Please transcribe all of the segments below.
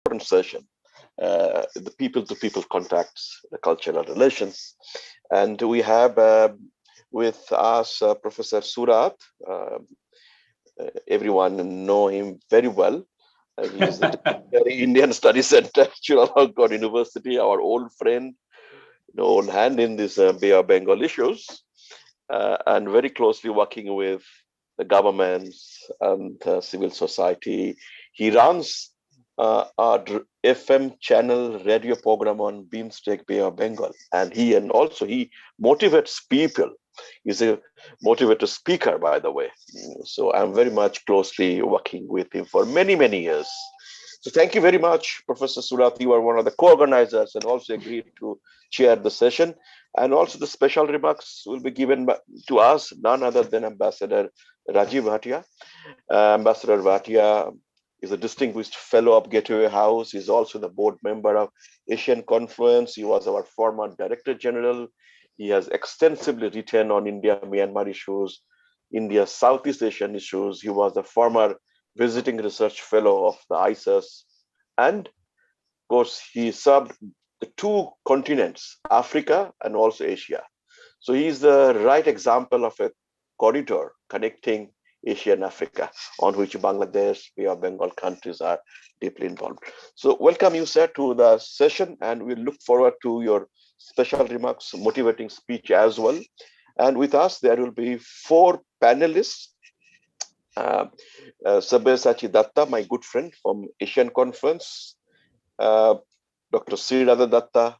important session, the people-to-people contacts, the cultural relations. And we have with us Professor Surat. Everyone know him very well. He is the Indian Studies Center, Chulalongkorn University, our old friend, old hand in this Bay of Bengal issues, and very closely working with the governments and civil society. He runs our FM channel radio program on Beamsteak Bay of Bengal, and he motivates people. He's a motivator speaker, by the way. So I'm very much closely working with him for many years. So thank you very much, Professor Surat. You are one of the co-organizers and also agreed to chair the session. And also the special remarks will be given to us, none other than Ambassador Rajiv Bhatia. Ambassador Bhatia is a distinguished fellow of Gateway House. He's also the board member of Asian Conference. He was our former Director General. He has extensively written on India-Myanmar issues, India Southeast Asian issues. He was a former visiting research fellow of the ISIS. And of course, he served the two continents, Africa and also Asia. So he's the right example of a corridor connecting Asia and Africa, on which Bangladesh, Bay of Bengal countries are deeply involved. So welcome you, sir, to the session, and we look forward to your special remarks, motivating speech as well. And with us, there will be four panelists. Sabyasachi Datta, my good friend from Asian Conference, Dr. Srirada Datta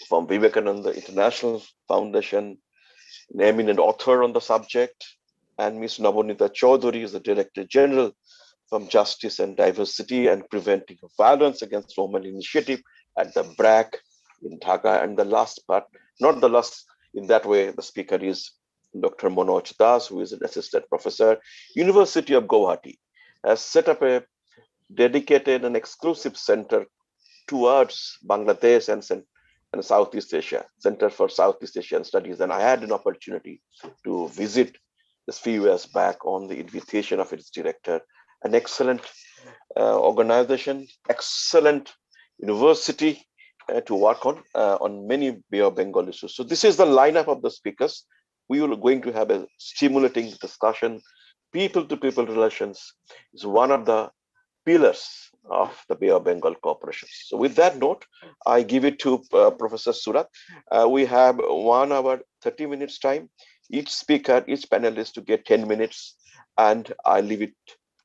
from Vivekananda International Foundation, an eminent author on the subject, and Ms. Nabonita Chaudhary is the Director General from Justice and Diversity and Preventing Violence Against Women Initiative at the BRAC in Dhaka. And the last part, not the last in that way, the speaker is Dr. Manoj Das, who is an assistant professor, University of Guwahati, has set up a dedicated and exclusive center towards Bangladesh and Southeast Asia, Center for Southeast Asian Studies. And I had an opportunity to visit this few years back on the invitation of its director. An excellent organization, excellent university to work on many Bay of Bengal issues. So this is the lineup of the speakers. We are going to have a stimulating discussion. People-to-people relations is one of the pillars of the Bay of Bengal cooperation. So with that note, I give it to Professor Surat. We have 1 hour, 30 minutes time. Each speaker, each panelist to get 10 minutes, and I leave it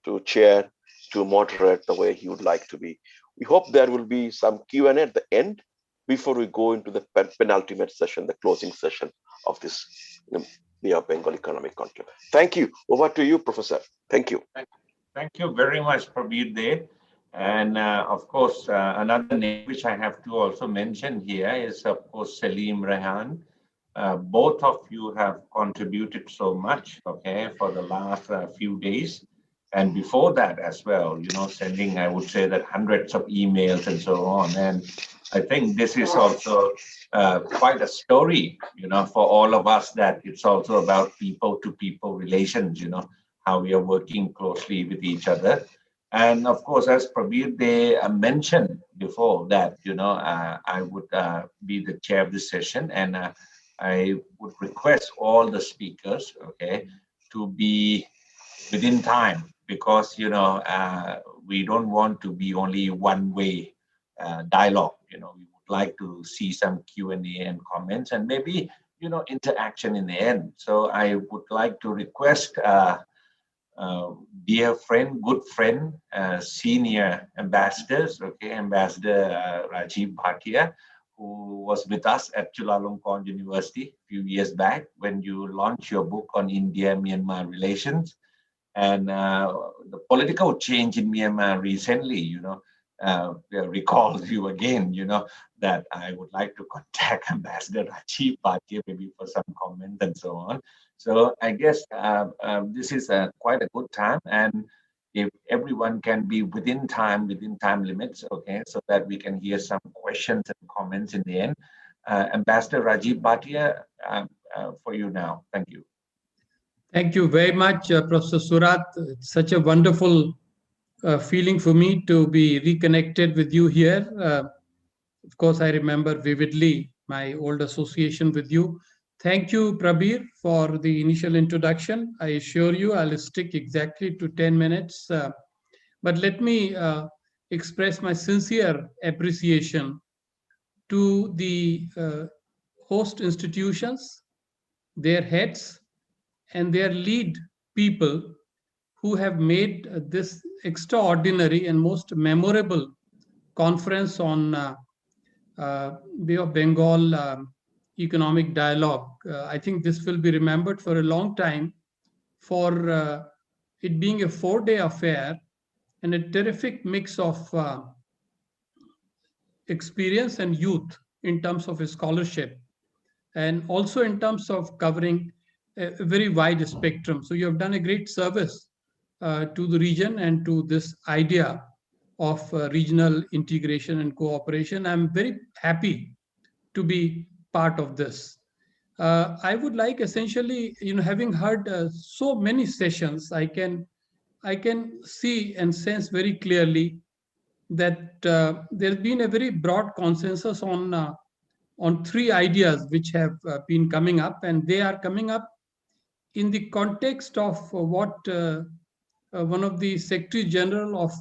to chair to moderate the way he would like to be. We hope there will be some Q&A at the end before we go into the penultimate session, the closing session of this Bay of Bengal Economic Conclave. Thank you. Over to you, Professor. Thank you. Thank you very much, Prabir Dey. And of course, another name which I have to also mention here is, of course, Salim Rehan. Both of you have contributed so much, okay, for the last few days. And before that as well, sending, I would say that hundreds of emails and so on. And I think this is also quite a story, for all of us, that it's also about people-to-people relations, how we are working closely with each other. And of course, as Prabir Dey mentioned before that, I would be the chair of this session, and I would request all the speakers, okay, to be within time, because, we don't want to be only one-way dialogue. We would like to see some Q&A and comments, and maybe, interaction in the end. So I would like to request dear friend, good friend, senior ambassadors, okay, Ambassador Rajiv Bhatia, who was with us at Chulalongkorn University a few years back when you launched your book on India-Myanmar relations. And the political change in Myanmar recently, recalls you again, that I would like to contact Ambassador Rajiv Bhatia maybe for some comment and so on. So I guess this is quite a good time, and if everyone can be within time limits, okay, so that we can hear some questions and comments in the end. Ambassador Rajiv Bhatia, for you now. Thank you. Thank you very much, Professor Surat. It's such a wonderful feeling for me to be reconnected with you here. Of course, I remember vividly my old association with you. Thank you, Prabir, for the initial introduction. I assure you I'll stick exactly to 10 minutes. But let me express my sincere appreciation to the host institutions, their heads, and their lead people who have made this extraordinary and most memorable conference on Bay of Bengal economic dialogue. I think this will be remembered for a long time for it being a 4-day affair and a terrific mix of experience and youth in terms of scholarship and also in terms of covering a very wide spectrum. So you have done a great service to the region and to this idea of regional integration and cooperation. I'm very happy to be part of this. I would like essentially, having heard so many sessions, I can see and sense very clearly that there's been a very broad consensus on three ideas which have been coming up, and they are coming up in the context of what one of the Secretary General of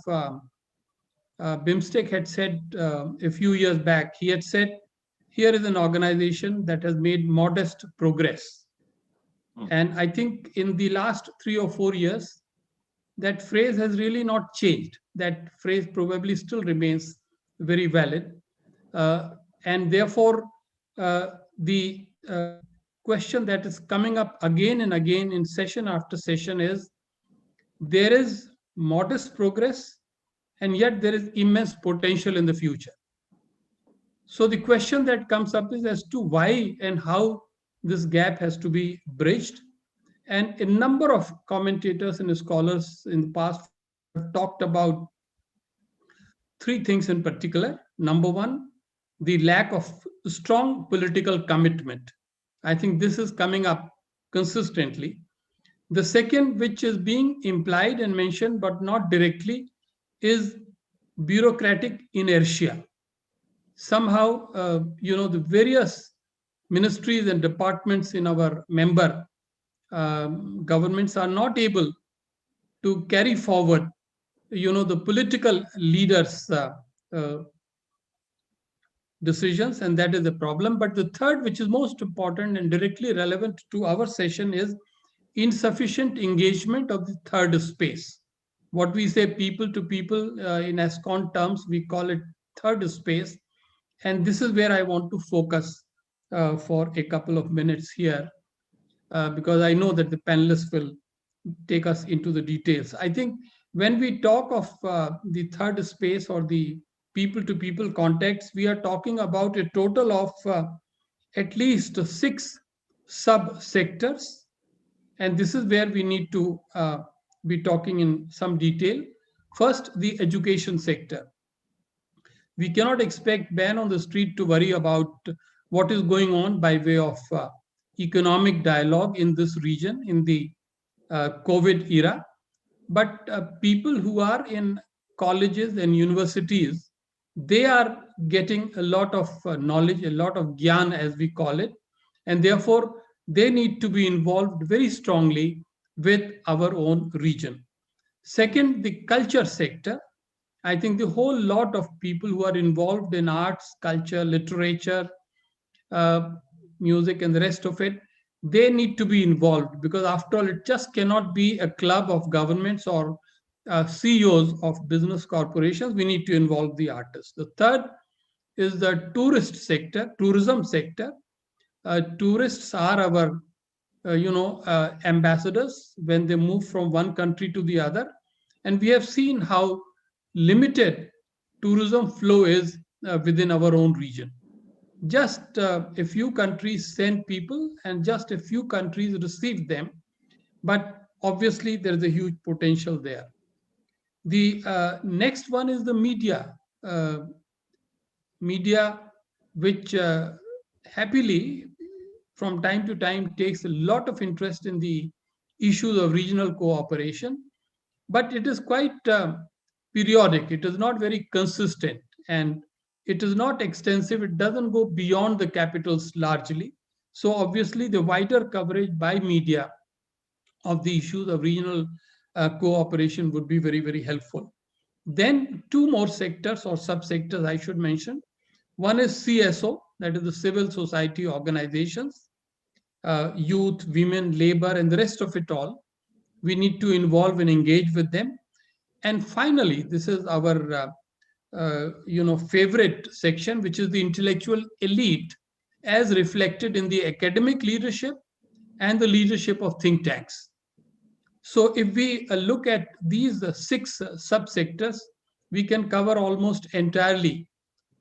BIMSTEC had said a few years back. He had said, here is an organization that has made modest progress. And I think in the last 3 or 4 years, that phrase has really not changed. That phrase probably still remains very valid. And therefore, the question that is coming up again and again in session after session is there is modest progress, and yet there is immense potential in the future. So the question that comes up is as to why and how this gap has to be bridged. And a number of commentators and scholars in the past few years have talked about three things in particular. Number one, the lack of strong political commitment. I think this is coming up consistently. The second, which is being implied and mentioned but not directly, is bureaucratic inertia. Somehow, the various ministries and departments in our member governments are not able to carry forward, the political leaders' uh, decisions, and that is a problem. But the third, which is most important and directly relevant to our session, is insufficient engagement of the third space. What we say people to people in ASCON terms, we call it third space. And this is where I want to focus for a couple of minutes here, because I know that the panelists will take us into the details. I think when we talk of the third space or the people to people context, we are talking about a total of at least 6 sub sectors. And this is where we need to be talking in some detail. First, the education sector. We cannot expect man on the street to worry about what is going on by way of economic dialogue in this region in the COVID era. But people who are in colleges and universities, they are getting a lot of knowledge, a lot of gyan, as we call it. And therefore, they need to be involved very strongly with our own region. Second, the culture sector. I think the whole lot of people who are involved in arts, culture, literature, uh, music, and the rest of it, they need to be involved, because after all, it just cannot be a club of governments or CEOs of business corporations. We need to involve the artists. The third is the tourism sector. Tourists are our, ambassadors when they move from one country to the other. And we have seen how limited tourism flow is within our own region. Just a few countries send people and just a few countries receive them. But obviously, there is a huge potential there. The next one is the media, which happily from time to time takes a lot of interest in the issues of regional cooperation. But it is quite periodic, it is not very consistent, and it is not extensive. It doesn't go beyond the capitals largely. So obviously, the wider coverage by media of the issues of regional cooperation would be very, very helpful. Then two more sectors or subsectors I should mention. One is CSO, that is the civil society organizations, youth, women, labor, and the rest of it all. We need to involve and engage with them. And finally, this is our favorite section, which is the intellectual elite, as reflected in the academic leadership and the leadership of think tanks. So if we look at these six subsectors, we can cover almost entirely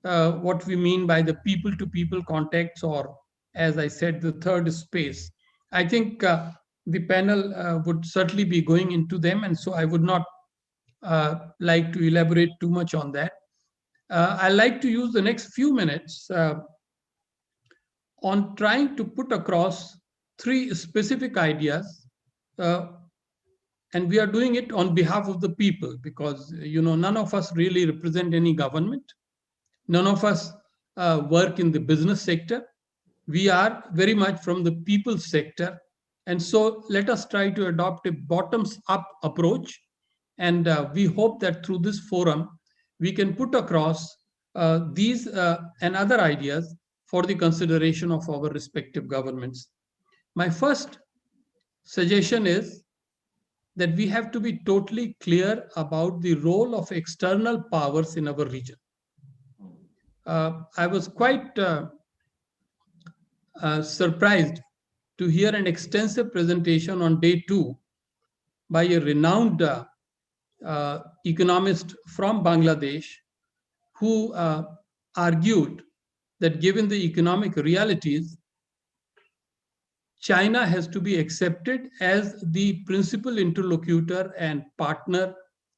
what we mean by the people-to-people contacts, or as I said, the third space. I think the panel would certainly be going into them, and so I would not like to elaborate too much on that. I like to use the next few minutes on trying to put across three specific ideas, and we are doing it on behalf of the people, because none of us really represent any government. None of us work in the business sector. We are very much from the people's sector. And so let us try to adopt a bottoms-up approach. And we hope that through this forum, we can put across these and other ideas for the consideration of our respective governments. My first suggestion is that we have to be totally clear about the role of external powers in our region. I was quite surprised to hear an extensive presentation on day 2 by a renowned economist from Bangladesh, who argued that given the economic realities, China has to be accepted as the principal interlocutor and partner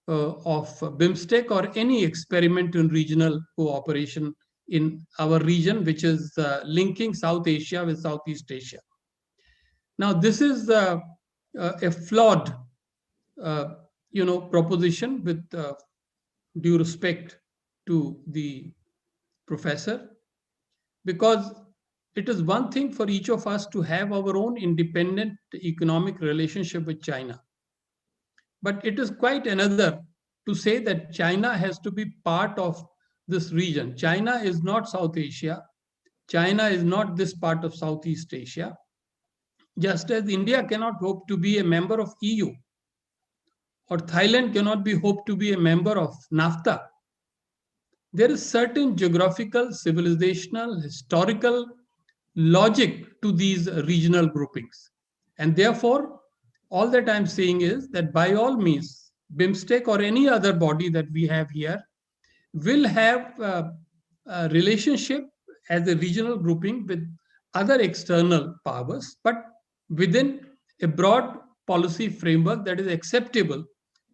of BIMSTEC or any experiment in regional cooperation in our region, which is linking South Asia with Southeast Asia. Now, this is a flawed, proposition, with due respect to the professor, because it is one thing for each of us to have our own independent economic relationship with China. But it is quite another to say that China has to be part of this region. China is not South Asia. China is not this part of Southeast Asia. Just as India cannot hope to be a member of EU, or Thailand cannot be hoped to be a member of NAFTA. There is certain geographical, civilizational, historical logic to these regional groupings. And therefore, all that I'm saying is that by all means, BIMSTEC or any other body that we have here will have a relationship as a regional grouping with other external powers, but within a broad policy framework that is acceptable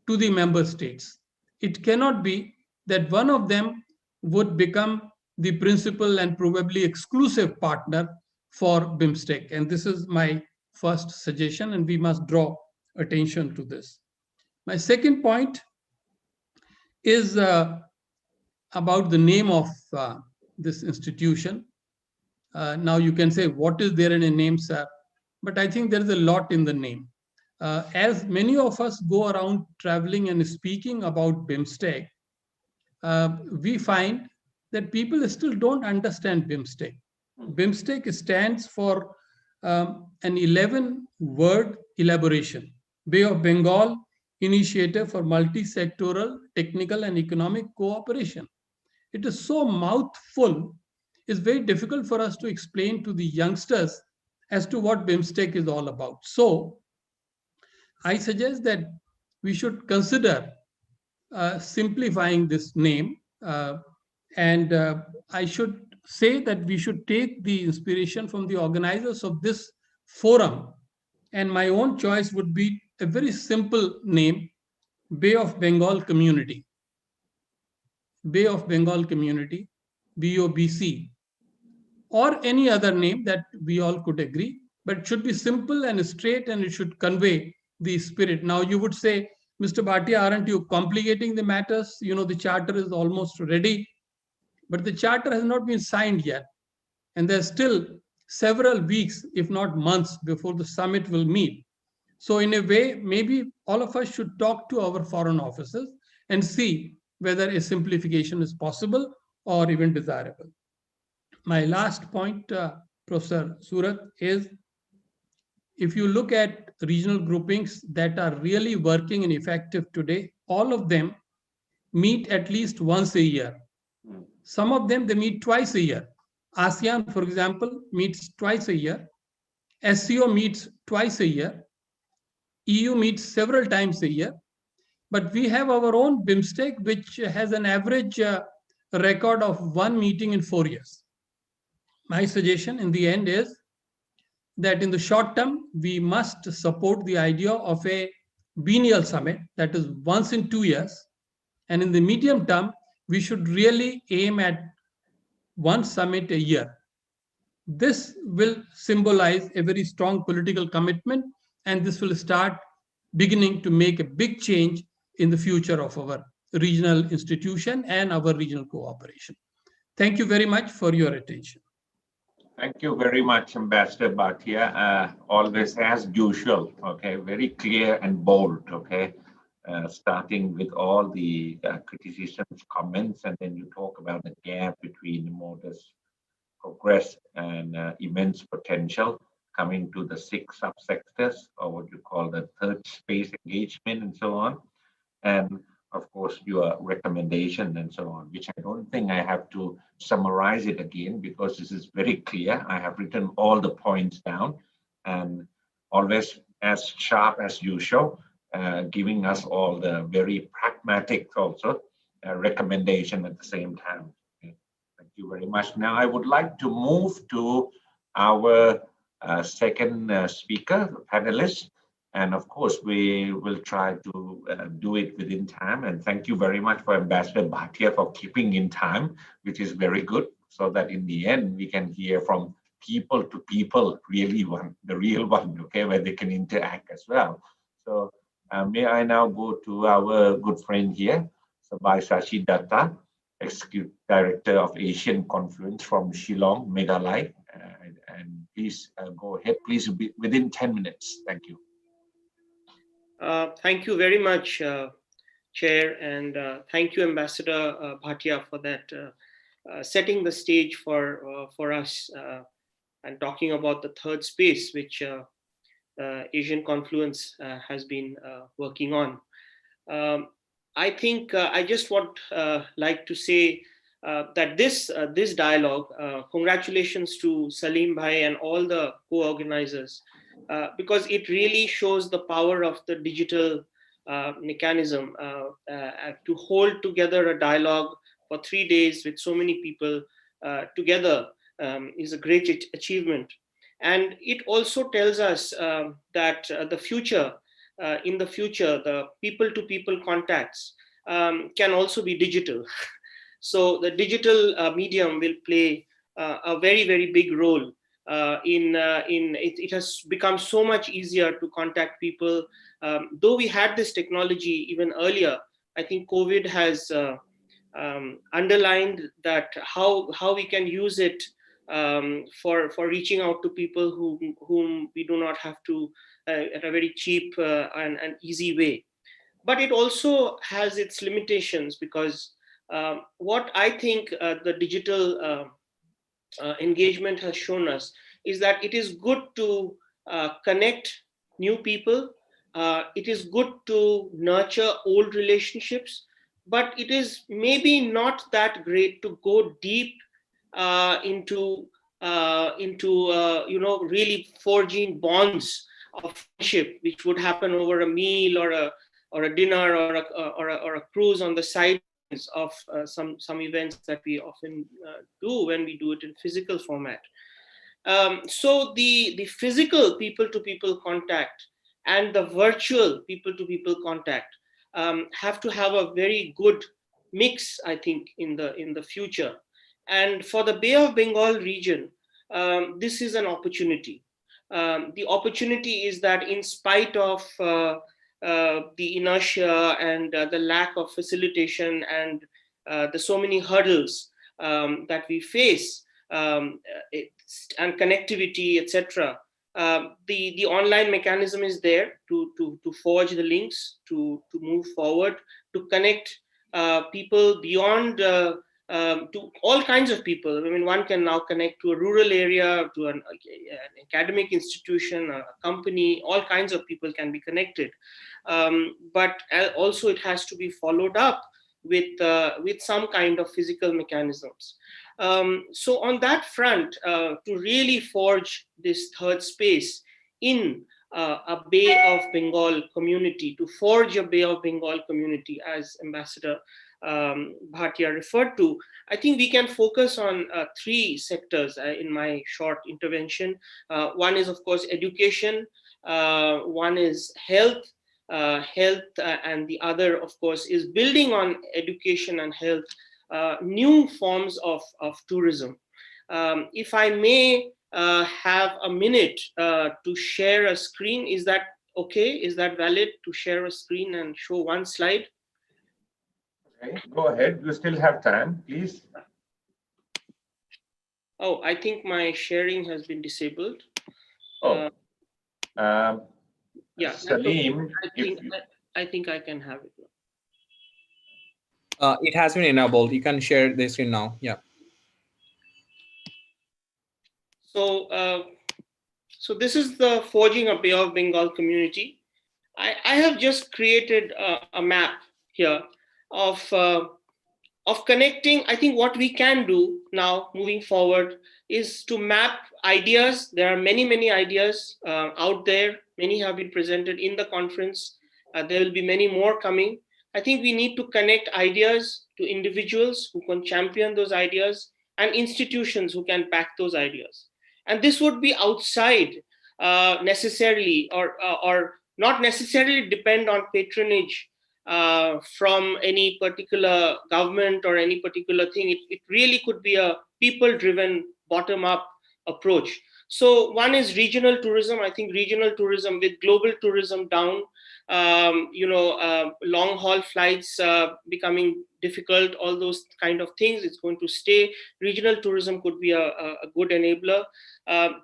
to the member states. It cannot be that one of them would become the principal and probably exclusive partner for BIMSTEC. And this is my first suggestion, and we must draw attention to this. My second point is about the name of this institution. Now you can say, what is there in a name, sir? But I think there is a lot in the name. As many of us go around traveling and speaking about BIMSTEC, we find that people still don't understand BIMSTEC. BIMSTEC stands for an 11-word elaboration: Bay of Bengal Initiative for Multi-Sectoral, Technical and Economic Cooperation. It is so mouthful, it's very difficult for us to explain to the youngsters as to what BIMSTEC is all about. So I suggest that we should consider simplifying this name, and I should say that we should take the inspiration from the organizers of this forum, and my own choice would be a very simple name: Bay of Bengal Community. Bay of Bengal Community, BOBC, or any other name that we all could agree, but it should be simple and straight, and it should convey the spirit. Now you would say, Mr. Bhatia, aren't you complicating the matters? You know, the charter is almost ready, but the charter has not been signed yet. And there's still several weeks, if not months, before the summit will meet. So in a way, maybe all of us should talk to our foreign officers and see whether a simplification is possible or even desirable. My last point, Professor Surat, is if you look at regional groupings that are really working and effective today, all of them meet at least once a year. Some of them, they meet twice a year. ASEAN, for example, meets twice a year. SCO meets twice a year. EU meets several times a year. But we have our own BIMSTEC, which has an average record of one meeting in 4 years. My suggestion in the end is that in the short term, we must support the idea of a biennial summit, that is once in 2 years. And in the medium term, we should really aim at one summit a year. This will symbolize a very strong political commitment, and this will start beginning to make a big change in the future of our regional institution and our regional cooperation. Thank you very much for your attention. Thank you very much, Ambassador Bhatia. Always as usual, okay, very clear and bold, okay, starting with all the criticisms, comments, and then you talk about the gap between modest progress and immense potential, coming to the 6 subsectors, or what you call the third space engagement and so on. And of course, your recommendation and so on, which I don't think I have to summarize it again because this is very clear. I have written all the points down and always as sharp as usual, giving us all the very pragmatic also recommendation at the same time. Okay. Thank you very much. Now I would like to move to our second speaker, panelist. And of course, we will try to do it within time. And thank you very much for Ambassador Bhatia for keeping in time, which is very good, so that in the end, we can hear from people to people, really the real one, okay, where they can interact as well. So may I now go to our good friend here, Sabai Sashi Datta, Executive Director of Asian Conference from Shillong, Meghalaya. And please go ahead, please, within 10 minutes. Thank you. Thank you very much, Chair, and thank you, Ambassador Bhatia, for that setting the stage for us and talking about the third space, which Asian Confluence has been working on. I think I just want like to say that this dialogue, congratulations to Salim Bhai and all the co-organizers, because it really shows the power of the digital mechanism to hold together a dialogue for 3 days with so many people together is a great achievement. And it also tells us that in the future, the people-to-people contacts can also be digital. So the digital medium will play a very, very big role. It has become so much easier to contact people. Though we had this technology even earlier, I think COVID has underlined that how we can use it for reaching out to people whom we do not have to at a very cheap and easy way. But it also has its limitations, because what I think the digital engagement has shown us is that it is good to connect new people. It is good to nurture old relationships, but it is maybe not that great to go deep into really forging bonds of friendship, which would happen over a meal or a dinner or a cruise on the side of some events that we often do when we do it in physical format. So the physical people-to-people contact and the virtual people-to-people contact have to have a very good mix, I think, in the future. And for the Bay of Bengal region, this is an opportunity. The opportunity is that in spite of the inertia and the lack of facilitation and the so many hurdles that we face, and connectivity, etc. The online mechanism is there to forge the links, to move forward, to connect people beyond to all kinds of people. I mean, one can now connect to a rural area, to an academic institution, a company. All kinds of people can be connected, but also it has to be followed up with some kind of physical mechanisms. So on that front, to really forge this third space in a Bay of Bengal community, to forge a Bay of Bengal community, as Ambassador Bhatia referred to, I think we can focus on three sectors in my short intervention. One is, of course, education. One is health. And the other, of course, is building on education and health, new forms of tourism. If I may have a minute to share a screen, is that okay? Is that valid to share a screen and show one slide? Okay, go ahead. You still have time, please. Oh, I think my sharing has been disabled. Oh, yeah, Salim, I think I can have it now. It has been enabled. You can share the screen now. Yeah. So, so this is the Forging a Bay of Bengal community. I have just created a map here of connecting. I think what we can do now moving forward is to map ideas. There are many ideas out there. Many have been presented in the conference. There will be many more coming. I think we need to connect ideas to individuals who can champion those ideas and institutions who can back those ideas. And this would be outside necessarily or not necessarily depend on patronage from any particular government or any particular thing. It really could be a people-driven, bottom-up approach. So one is regional tourism. I think regional tourism with global tourism down, long haul flights becoming difficult, all those kind of things, it's going to stay. Regional tourism could be a good enabler.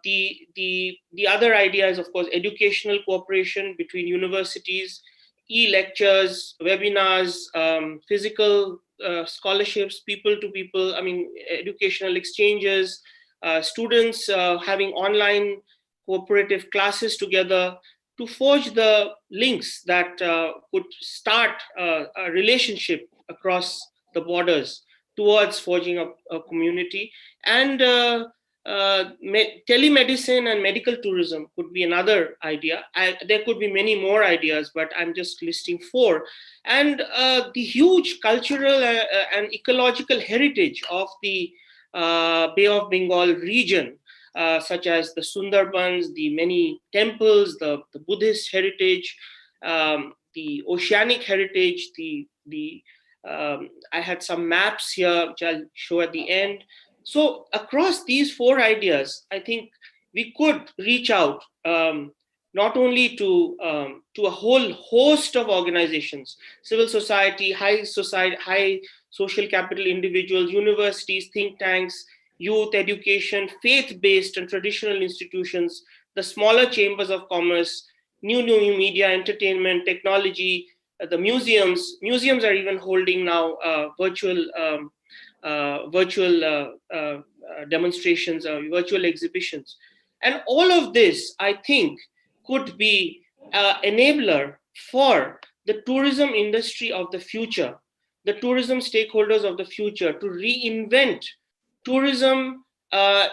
The other idea is, of course, educational cooperation between universities, e-lectures, webinars, physical scholarships, people to people, I mean, educational exchanges, students having online cooperative classes together to forge the links that could start a relationship across the borders towards forging a community. And telemedicine and medical tourism could be another idea. There could be many more ideas, but I'm just listing four. And the huge cultural and ecological heritage of the Bay of Bengal region, such as the Sundarbans, the many temples, the Buddhist heritage, the oceanic heritage, I had some maps here, which I'll show at the end. So across these four ideas, I think we could reach out not only to a whole host of organizations, civil society, high social capital individuals, universities, think tanks, youth, education, faith-based and traditional institutions, the smaller chambers of commerce, new media, entertainment, technology, the museums. Museums are even holding now virtual demonstrations, virtual exhibitions. And all of this, I think, could be an enabler for the tourism industry of the future, the tourism stakeholders of the future, to reinvent tourism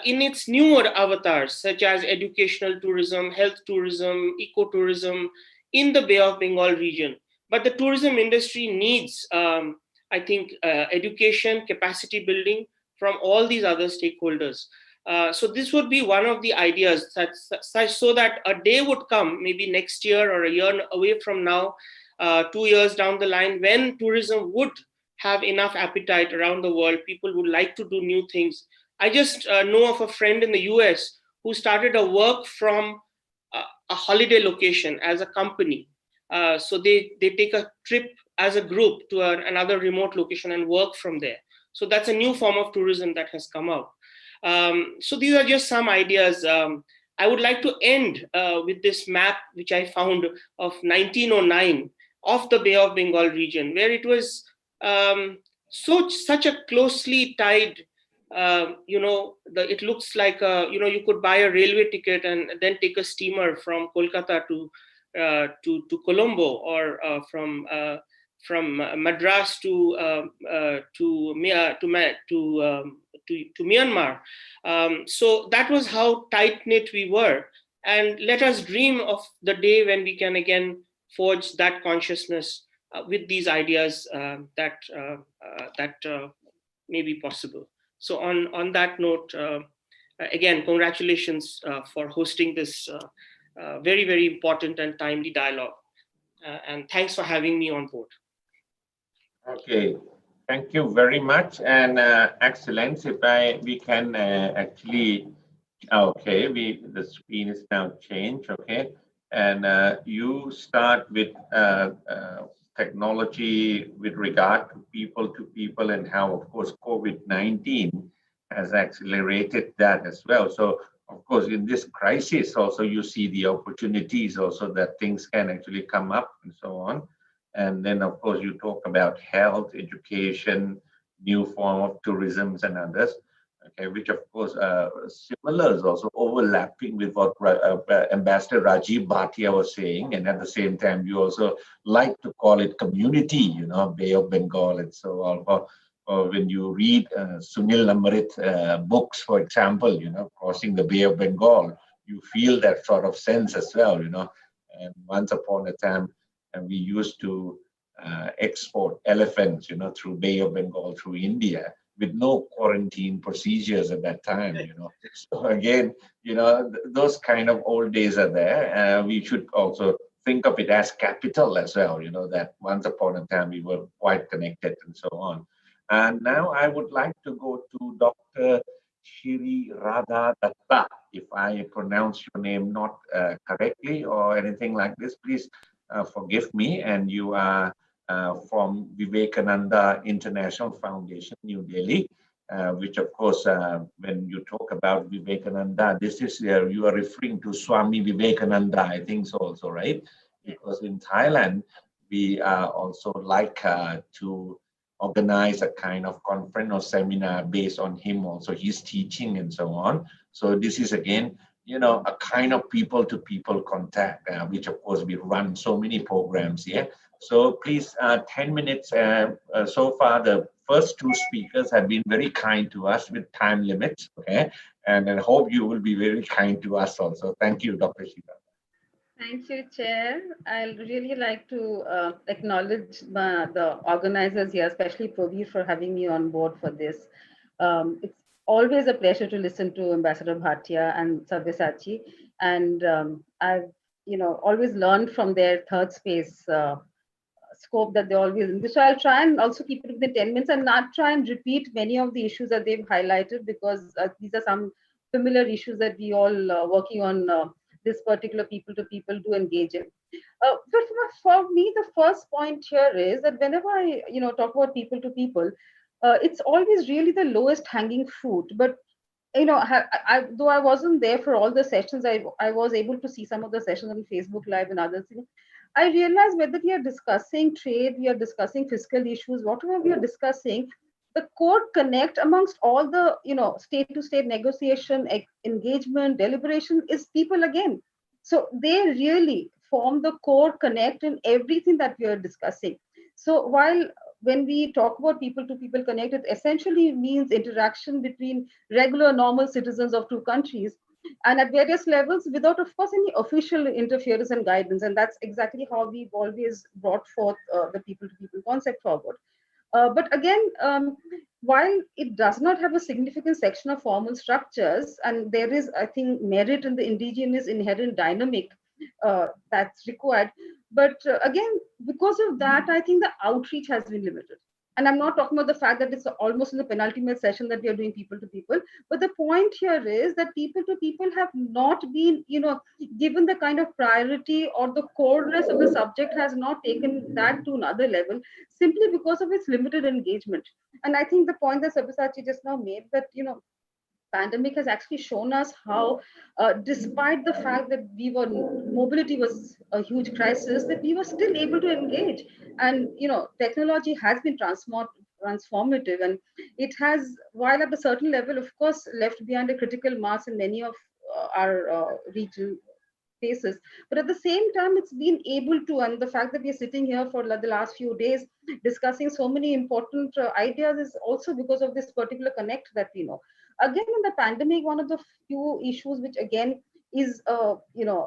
in its newer avatars, such as educational tourism, health tourism, ecotourism in the Bay of Bengal region. But the tourism industry needs, I think, education, capacity building from all these other stakeholders. So this would be one of the ideas so that a day would come, maybe next year or a year away from now, 2 years down the line, when tourism would have enough appetite around the world, people would like to do new things. I just know of a friend in the US who started a work from a holiday location as a company, So they take a trip as a group to another remote location and work from there. So that's a new form of tourism that has come out. So these are just some ideas. I would like to end with this map, which I found of 1909 of the Bay of Bengal region, where it was such a closely tied, it looks like, you could buy a railway ticket and then take a steamer from Kolkata to Colombo, or from Madras to Myanmar. So that was how tight knit we were, and let us dream of the day when we can again forge that consciousness with these ideas that may be possible. So on that note, again, congratulations for hosting this very, very important and timely dialogue. And thanks for having me on board. Okay, thank you very much, and excellence. If we can actually, okay, the screen is now changed. Okay, and you start with technology with regard to people, and how, of course, COVID-19 has accelerated that as well. So, of course, in this crisis, also you see the opportunities also that things can actually come up and so on. And then, of course, you talk about health, education, new form of tourism and others, okay, which, of course, similar is also overlapping with what Ambassador Rajiv Bhatia was saying. And at the same time, you also like to call it community, Bay of Bengal and so on. Or when you read Sunil Amrit books, for example, Crossing the Bay of Bengal, you feel that sort of sense as well, And once upon a time, and we used to export elephants, through Bay of Bengal, through India, with no quarantine procedures at that time, So again, those kind of old days are there. We should also think of it as capital as well, that once upon a time we were quite connected and so on. And now I would like to go to Dr. Shri Radha Datta. If I pronounce your name not correctly or anything like this, please forgive me. And you are from Vivekananda International Foundation, New Delhi, which, of course, when you talk about Vivekananda, this is you are referring to Swami Vivekananda, I think so also, right? Because in Thailand, we also like to organize a kind of conference or seminar based on him, also his teaching and so on. So this is again, a kind of people-to-people contact, which of course we run so many programs here. So please, 10 minutes. So far, the first two speakers have been very kind to us with time limits, okay? And I hope you will be very kind to us also. Thank you, Dr. Shira. Thank you, Chair. I'd really like to acknowledge the organizers here, especially Praveer, for having me on board for this. It's always a pleasure to listen to Ambassador Bhatia and Sabyasachi, and I've always learned from their third space scope that they always in. So I'll try and also keep it within 10 minutes and not try and repeat many of the issues that they've highlighted, because these are some familiar issues that we all working on this particular people-to-people do engage in. But for me, the first point here is that whenever I talk about people-to-people, it's always really the lowest hanging fruit. But though I wasn't there for all the sessions, I was able to see some of the sessions on Facebook Live and others. I realized whether we are discussing trade, we are discussing fiscal issues, whatever we are discussing, the core connect amongst all the state-to-state negotiation, engagement, deliberation is people again. So they really form the core connect in everything that we are discussing. So when we talk about people-to-people connect, it essentially means interaction between regular, normal citizens of two countries, and at various levels without, of course, any official interference and guidance. And that's exactly how we've always brought forth the people-to-people concept forward. But again, while it does not have a significant section of formal structures, and there is, I think, merit in the indigenous inherent dynamic that's required. But again, because of that, I think the outreach has been limited. And I'm not talking about the fact that it's almost in the penultimate session that we are doing people to people. But the point here is that people to people have not been, given the kind of priority, or the coreness of the subject has not taken that to another level, simply because of its limited engagement. And I think the point that Sabyasachi just now made, that, pandemic has actually shown us how, despite the fact that mobility was a huge crisis, that we were still able to engage. And technology has been transformative, and it has, while at a certain level, of course, left behind a critical mass in many of our regional spaces. But at the same time, it's been able to, and the fact that we're sitting here for the last few days discussing so many important ideas is also because of this particular connect that we know. Again, in the pandemic, one of the few issues which again is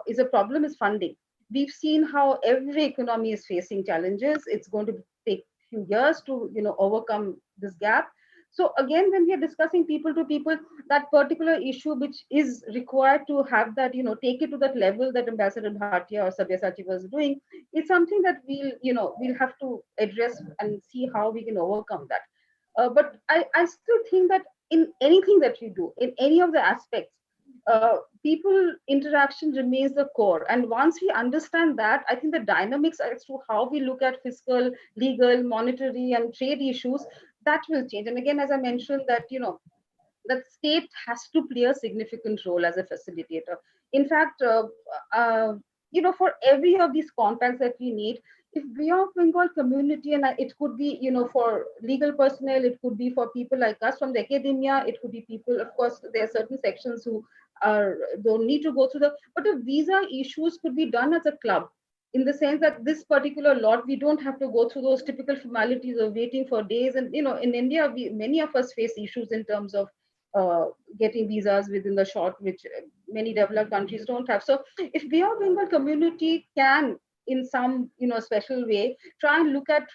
is a problem is funding. We've seen how every economy is facing challenges. It's going to take few years to overcome this gap. So again, when we are discussing people to people, that particular issue which is required to have that, take it to that level that Ambassador Bhatia or Sabyasachi was doing, is something that we'll have to address and see how we can overcome that. But I still think that in anything that we do, in any of the aspects, people interaction remains the core. And once we understand that, I think the dynamics as to how we look at fiscal, legal, monetary, and trade issues, that will change. And again, as I mentioned, that that state has to play a significant role as a facilitator. In fact, for every of these contacts that we need, if Bay of Bengal community, and it could be, for legal personnel, it could be for people like us from the academia, it could be people, of course, there are certain sections who don't need to go through but the visa issues could be done as a club, in the sense that this particular lot, we don't have to go through those typical formalities of waiting for days. And, in India, many of us face issues in terms of getting visas within the short, which many developed countries don't have. So if Bay of Bengal community can, in some special way, try and look at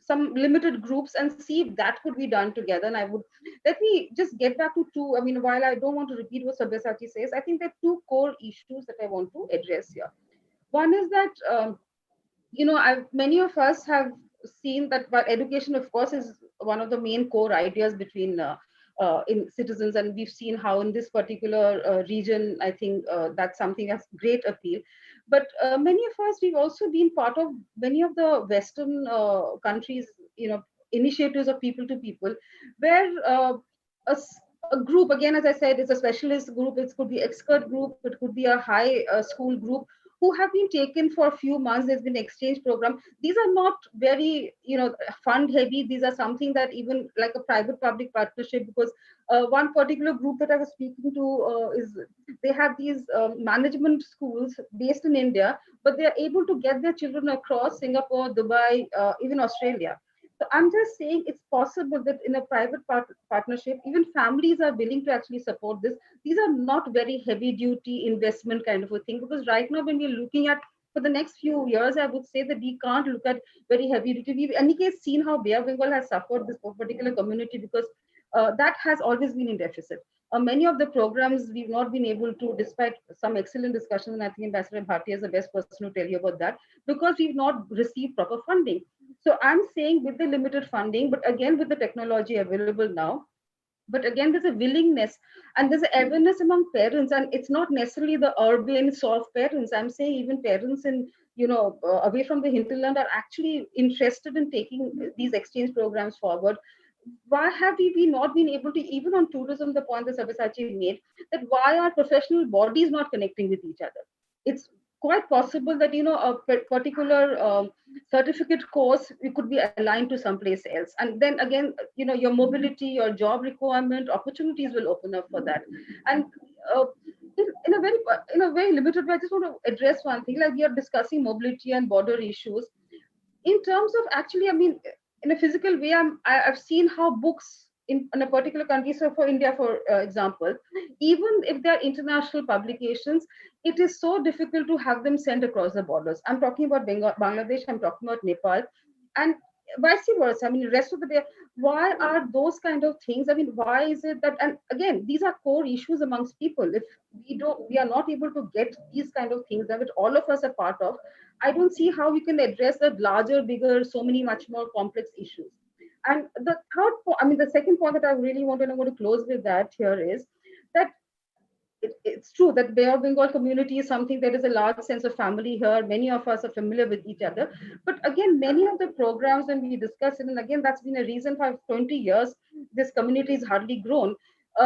some limited groups and see if that could be done together. And I would, let me just get back to two. I mean, while I don't want to repeat what Sabyasachi says, I think there are two core issues that I want to address here. One is that many of us have seen that while education, of course, is one of the main core ideas between in citizens, and we've seen how in this particular region, I think that's something that's great appeal. But many of us, we've also been part of many of the Western countries, initiatives of people to people, where a group, again, as I said, is a specialist group. It could be expert group. It could be a high school group who have been taken for a few months. There's been exchange program. These are not very, fund heavy. These are something that even like a private public partnership, because one particular group that I was speaking to is they have these management schools based in India, but they're able to get their children across Singapore, Dubai, even Australia. So I'm just saying it's possible that in a private partnership, even families are willing to actually support this. These are not very heavy duty investment kind of a thing, because right now when we're looking at for the next few years, I would say that we can't look at very heavy duty. We've in any case seen how Bay of Bengal has suffered this particular community, because that has always been in deficit. Many of the programs we've not been able to, despite some excellent discussions, and I think Ambassador Bhatia is the best person to tell you about that, because we've not received proper funding. So I'm saying with the limited funding, but again with the technology available now, but again there's a willingness and there's an awareness among parents, and it's not necessarily the urban soft parents. I'm saying even parents in away from the hinterland are actually interested in taking these exchange programs forward. Why have we not been able to, even on tourism, the point that Sabyasachi made, that why are professional bodies not connecting with each other? It's quite possible that a particular certificate course it could be aligned to someplace else, and then again your mobility, your job requirement, opportunities will open up for that. And uh, in a very limited way, I just want to address one thing. Like, we are discussing mobility and border issues in terms of, actually, I mean, in a physical way, I've seen how books in a particular country, so for India, for example, even if they're international publications, it is so difficult to have them sent across the borders. I'm talking about Bangladesh, I'm talking about Nepal. And vice versa. I mean, rest of the day, why are those kind of things? I mean, why is it that? And again, these are core issues amongst people. If we are not able to get these kind of things that all of us are part of, I don't see how we can address the larger, bigger, so many much more complex issues. And the the second point that I really want, and I'm going to close with that here, is that it's true that Bay of Bengal community is something, there is a large sense of family here. Many of us are familiar with each other. But again, many of the programs when we discuss it, and again, that's been a reason for 20 years, this community is hardly grown,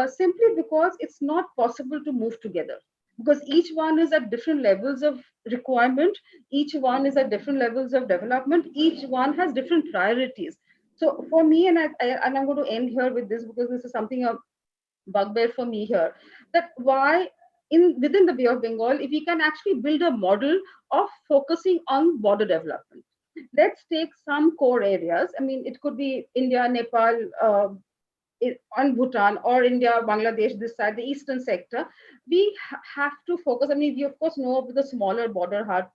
simply because it's not possible to move together. Because each one is at different levels of requirement, each one is at different levels of development, each one has different priorities. So for me, and I'm going to end here with this because this is something bugbear for me here, that why within the Bay of Bengal, if we can actually build a model of focusing on border development. Let's take some core areas. I mean, it could be India, Nepal, on Bhutan, or India, Bangladesh, this side, the eastern sector. We have to focus. I mean, we of course know of the smaller border heart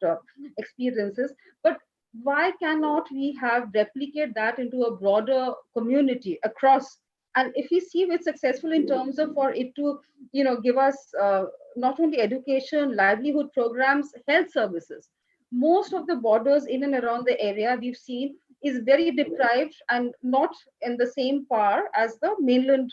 experiences, but why cannot we have replicate that into a broader community across? And if we see it's successful in terms of for it to, give us not only education, livelihood programs, health services. Most of the borders in and around the area we've seen is very deprived and not in the same par as the mainland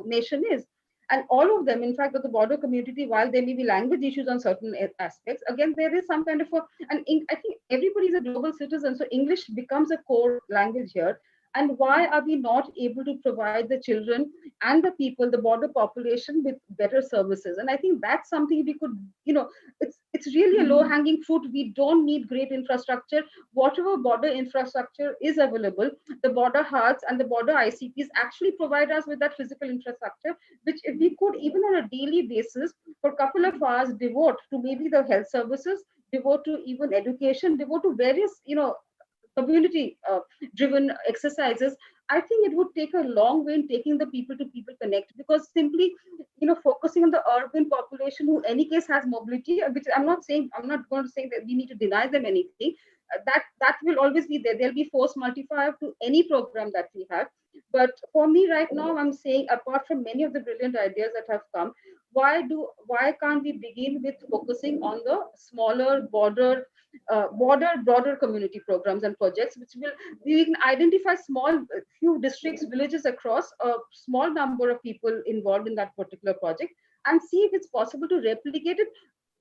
nation is. And all of them, in fact, of the border community, while there may be language issues on certain aspects, again, there is some kind of I think everybody is a global citizen, so English becomes a core language here. And why are we not able to provide the children and the people, the border population, with better services? And I think that's something we could, it's really a low-hanging fruit. We don't need great infrastructure. Whatever border infrastructure is available, the border huts and the border ICPs actually provide us with that physical infrastructure, which if we could, even on a daily basis, for a couple of hours, devote to maybe the health services, devote to even education, devote to various, community driven exercises, I think it would take a long way in taking the people to people connect. Because simply, focusing on the urban population, who any case has mobility, which I'm not going to say that we need to deny them anything, that will always be there. There'll be force multiplier to any program that we have. But for me right now, I'm saying, apart from many of the brilliant ideas that have come, why can't we begin with focusing on the smaller broader community programs and projects, which will, we can identify few districts, villages across, a small number of people involved in that particular project, and see if it's possible to replicate it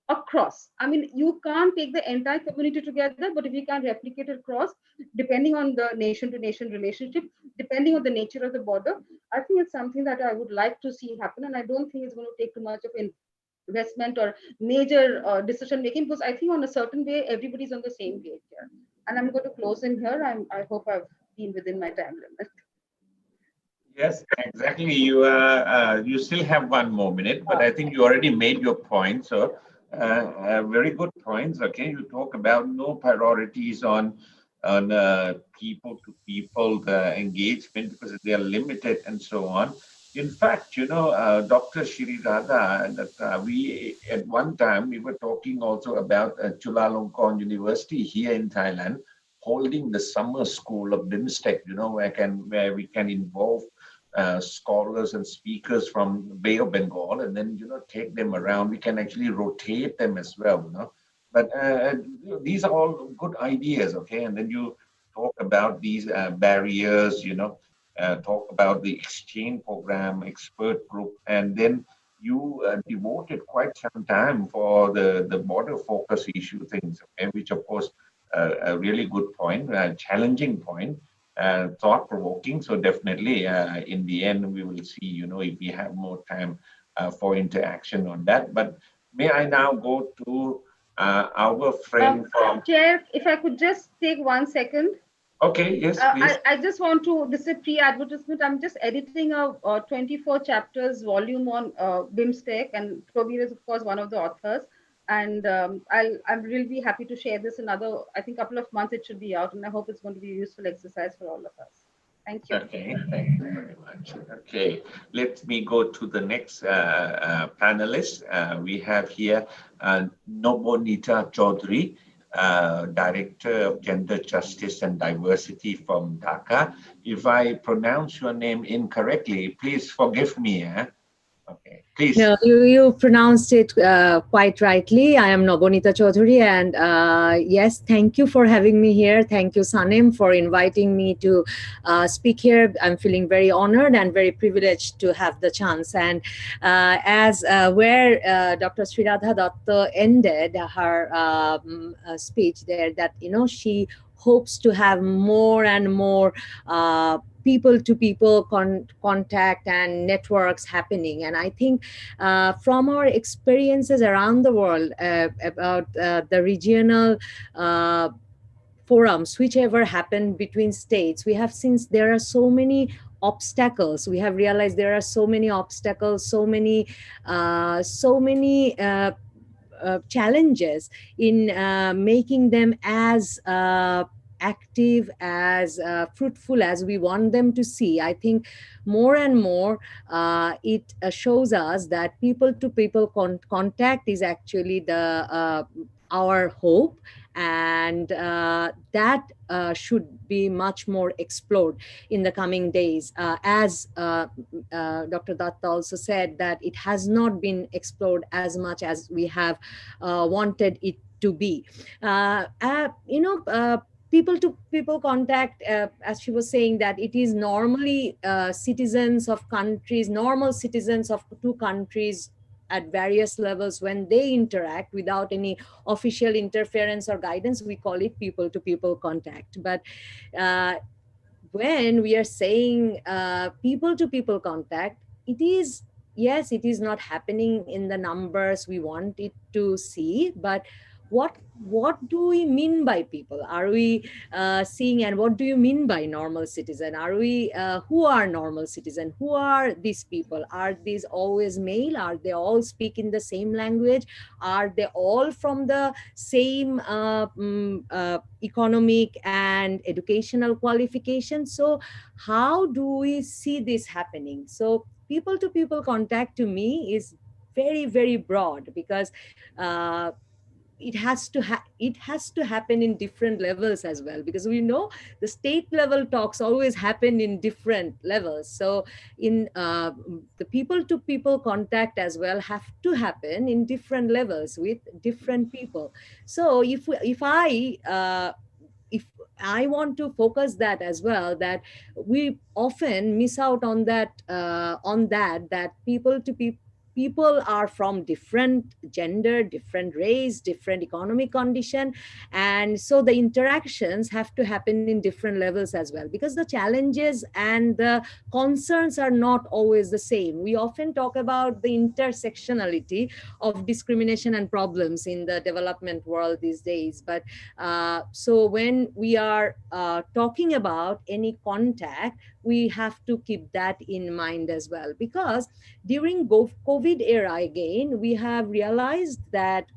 across. I mean, you can't take the entire community together, but if you can replicate it across, depending on the nation to nation relationship, depending on the nature of the border, I think it's something that I would like to see happen. And I don't think it's going to take too much of investment or major decision making, because I think on a certain way, everybody's on the same page here. And I'm going to close in here. I hope I've been within my time limit. Yes, exactly. You still have 1 more minute, but I think you already made your point. So very good points. Okay, you talk about no priorities on people to people engagement because they are limited and so on. In fact, Dr. Shri Radha, that we at one time we were talking also about Chulalongkorn University here in Thailand holding the summer school of BIMSTEC, where we can involve scholars and speakers from Bay of Bengal, and then take them around. We can actually rotate them as well. But these are all good ideas, okay? And then you talk about these barriers, talk about the exchange program, expert group, and then you devoted quite some time for the border focus issue things, okay? Which of course a really good point, a challenging point, thought-provoking. So definitely in the end, we will see, if we have more time for interaction on that. But may I now go to our friend from... Chair, if I could just take 1 second. Okay, yes, please. I just want to, this is a pre-advertisement. I'm just editing a 24 chapters volume on BIMSTEC, and Probir is, of course, one of the authors. And I'm really happy to share this another, I think, couple of months it should be out, and I hope it's going to be a useful exercise for all of us. Thank you. Okay, thank you very much. Okay, let me go to the next panelist. We have here Nobonita Chaudhary. Director of Gender Justice and Diversity from Dhaka. If I pronounce your name incorrectly, please forgive me. Okay, please. No, you pronounced it quite rightly. I am Nobonita Chaudhary, and yes, thank you for having me here. Thank you, Sanem, for inviting me to speak here. I'm feeling very honored and very privileged to have the chance. And as where Dr. Sriradha Datta ended her speech there, that she hopes to have more and more people-to-people contact and networks happening. And I think from our experiences around the world about the regional forums, whichever happened between states, we have seen there are so many obstacles. We have realized there are so many obstacles, so many challenges in making them as active, as fruitful as we want them to see. I think more and more it shows us that people-to-people contact is actually the our hope, and that should be much more explored in the coming days. As Dr. Datta also said, that it has not been explored as much as we have wanted it to be. People-to-people contact, as she was saying, that it is normally citizens of countries, normal citizens of two countries at various levels, when they interact without any official interference or guidance, we call it people-to-people contact. But when we are saying people-to-people contact, it is, yes, it is not happening in the numbers we want it to see, but what do we mean by people? Are we seeing, and what do you mean by normal citizen? Are we who are normal citizen? Who are these people? Are these always male? Are they all speak in the same language? Are they all from the same economic and educational qualifications? So how do we see this happening? So people to people contact to me is very, very broad, because it has to happen in different levels as well, because we know the state level talks always happen in different levels. So in the people to people contact as well have to happen in different levels with different people. So if I want to focus that as well, that we often miss out on that people are from different gender, different race, different economic condition. And so the interactions have to happen in different levels as well, because the challenges and the concerns are not always the same. We often talk about the intersectionality of discrimination and problems in the development world these days. But so when we are talking about any contact, we have to keep that in mind as well, because during COVID era, again, we have realized that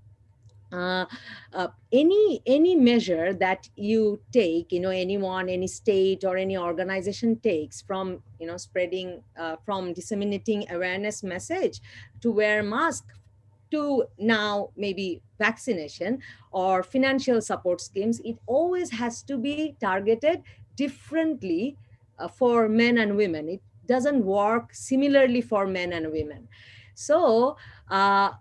any measure that you take, anyone, any state or any organization takes, from spreading, from disseminating awareness message to wear mask, to now maybe vaccination or financial support schemes, it always has to be targeted differently for men and women. It doesn't work similarly for men and women. So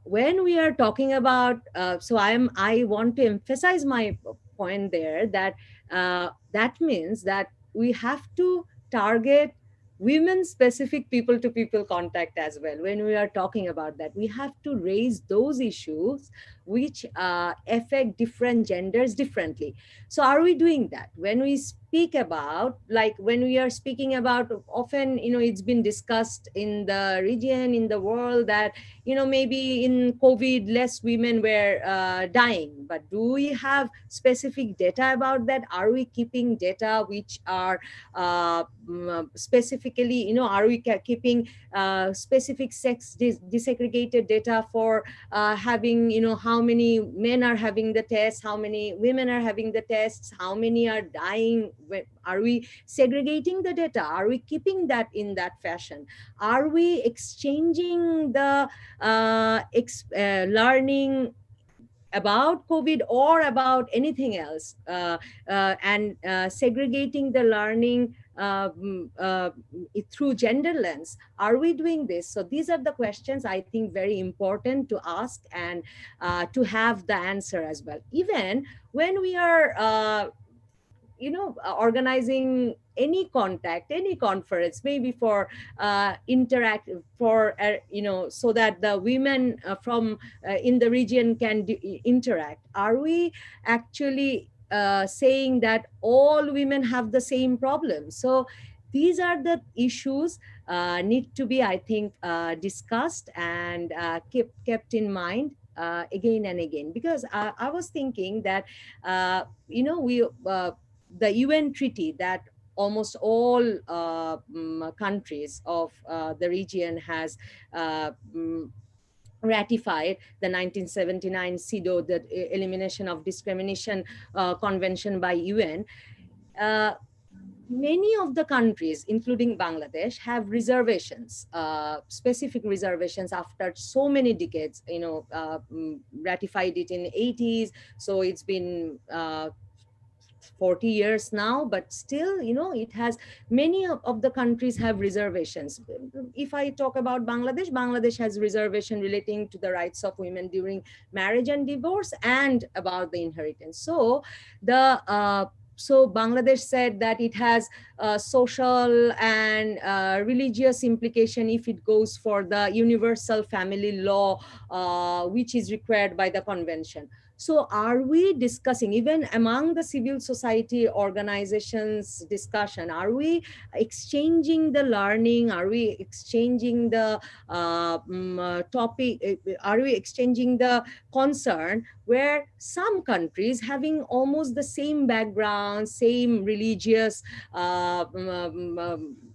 when we are talking about, I want to emphasize my point there, that that means that we have to target women specific people to people contact as well. When we are talking about that, we have to raise those issues which affect different genders differently. So are we doing that? When we speak about, like when we are speaking about, often it's been discussed in the region, in the world, that maybe in COVID less women were dying, but do we have specific data about that? Are we keeping data which are specifically, are we keeping specific sex disaggregated data for having, how many men are having the tests, how many women are having the tests, how many are dying? Are we segregating the data? Are we keeping that in that fashion? Are we exchanging the learning about COVID or about anything else, and segregating the learning through gender lens. Are we doing this? So these are the questions I think very important to ask, and to have the answer as well. Even when we are organizing any contact, any conference, maybe for interact for so that the women from in the region can interact. Are we actually saying that all women have the same problem? So these are the issues need to be, I think, discussed and kept in mind again and again. Because I was thinking that we the UN treaty that almost all countries of the region has ratified, the 1979 CEDAW, the Elimination of Discrimination Convention by UN. Many of the countries, including Bangladesh, have reservations, specific reservations after so many decades. Ratified it in the 80s, so it's been 40 years now, but still, it has, many of the countries have reservations. If I talk about Bangladesh, Bangladesh has reservation relating to the rights of women during marriage and divorce, and about the inheritance. So Bangladesh said that it has social and religious implication if it goes for the universal family law, which is required by the convention. So are we discussing, even among the civil society organizations discussion, are we exchanging the learning? Are we exchanging the topic? Are we exchanging the concern, where some countries having almost the same background, same religious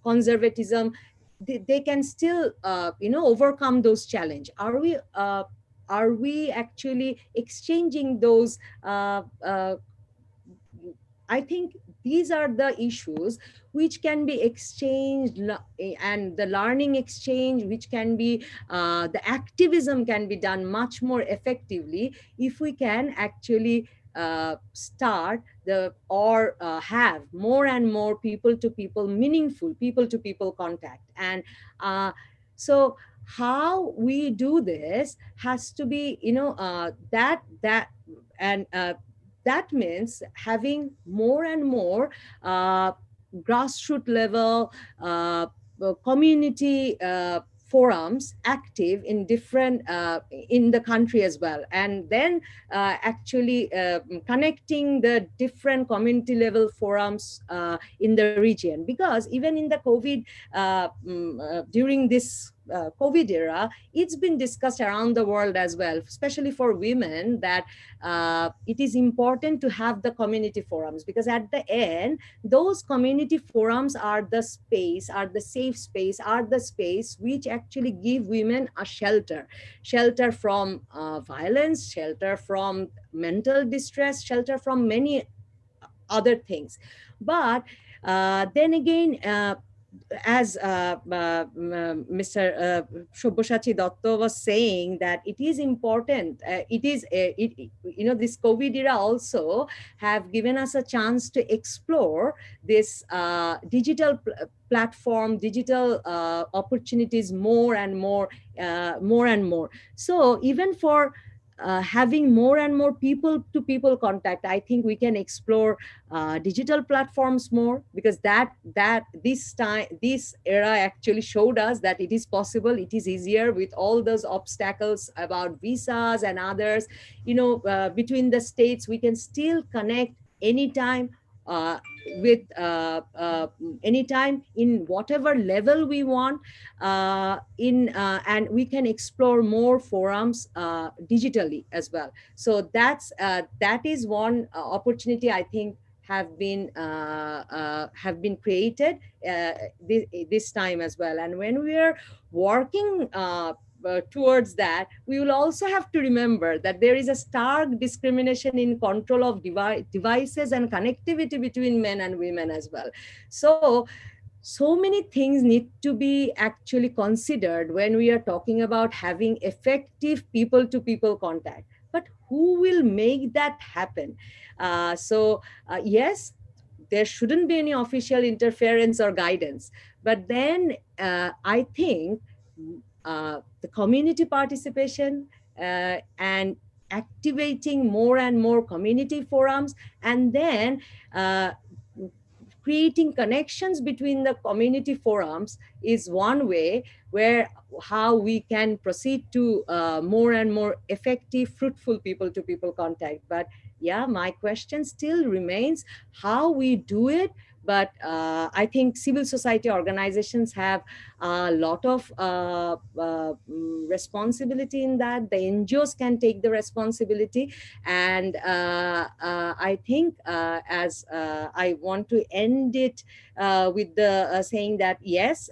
conservatism, they can still overcome those challenges? Are we actually exchanging those? I think these are the issues which can be exchanged, and the learning exchange, which can be, the activism can be done much more effectively if we can actually start have more and more people to people, meaningful people to people contact. And so how we do this has to be, that means having more and more grassroots level community forums active in different in the country as well, and then actually connecting the different community level forums in the region. Because even in the COVID, during this COVID era, it's been discussed around the world as well, especially for women, that it is important to have the community forums, because at the end, those community forums are the space, are the safe space, are the space which actually give women a shelter from violence, shelter from mental distress, shelter from many other things. But then again, as Mr. Shobhoshachi Datta was saying, that it is important. This COVID era also have given us a chance to explore this digital platform, digital opportunities more and more. So even for having more and more people to people contact, I think we can explore digital platforms more, because this era actually showed us that it is possible, it is easier with all those obstacles about visas and others. Between the states, we can still connect anytime, with anytime in whatever level we want, and we can explore more forums digitally as well. So that is one opportunity I think have been created this time as well. And when we are working towards that, we will also have to remember that there is a stark discrimination in control of devices and connectivity between men and women as well. So many things need to be actually considered when we are talking about having effective people to people contact. but who will make that happen? Yes, there shouldn't be any official interference or guidance, but then I think the community participation and activating more and more community forums, and then uh, creating connections between the community forums is one way where how we can proceed to more and more effective, fruitful people to people contact. But yeah, my question still remains how we do it. But I think civil society organizations have a lot of responsibility in that. The NGOs can take the responsibility. And I think as I want to end it with the saying that yes,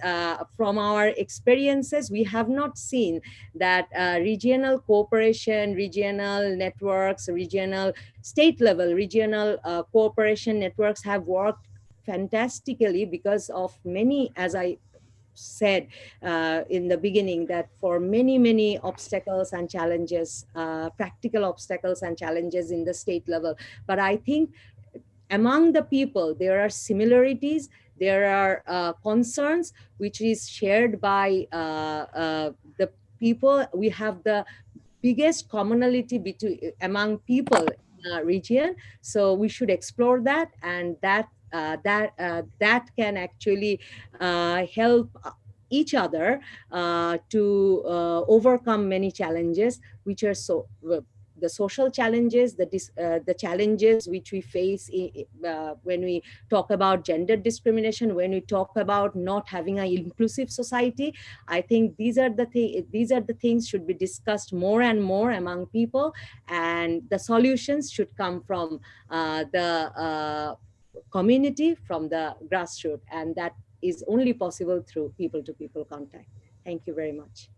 from our experiences, we have not seen that regional cooperation, regional networks, regional state level, regional cooperation networks have worked fantastically because of many, as I said in the beginning, that for many, many obstacles and challenges, practical obstacles and challenges in the state level. But I think among the people, there are similarities, there are concerns which is shared by the people. We have the biggest commonality between among people in a region, so we should explore that, and that can actually help each other to overcome many challenges which are the social challenges, the challenges which we face when we talk about gender discrimination, when we talk about not having an inclusive society. I think these are the things should be discussed more and more among people, and the solutions should come from the community, from the grassroots, and that is only possible through people to people contact. Thank you very much.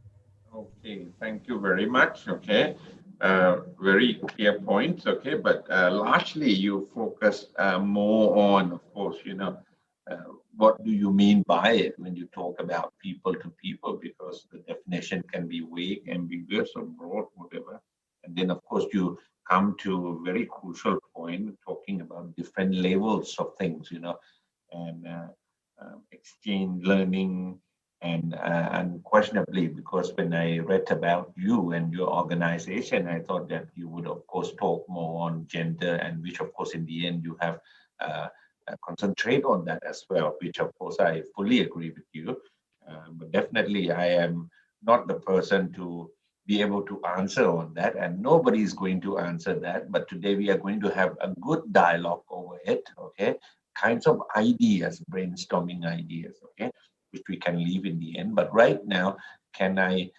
Okay, thank you very much. Okay, very clear points. Okay, but largely you focus more on, of course, what do you mean by it when you talk about people to people? Because the definition can be vague, ambiguous, or broad, whatever. And then, of course, you come to a very crucial point talking about different levels of things, and exchange learning and unquestionably, because when I read about you and your organization, I thought that you would, of course, talk more on gender, and which, of course, in the end, you have concentrate on that as well, which, of course, I fully agree with you. But definitely, I am not the person to be able to answer on that, and nobody is going to answer that. But today, we are going to have a good dialogue over it, okay? Kinds of ideas, brainstorming ideas, okay? Which we can leave in the end. But right now, can I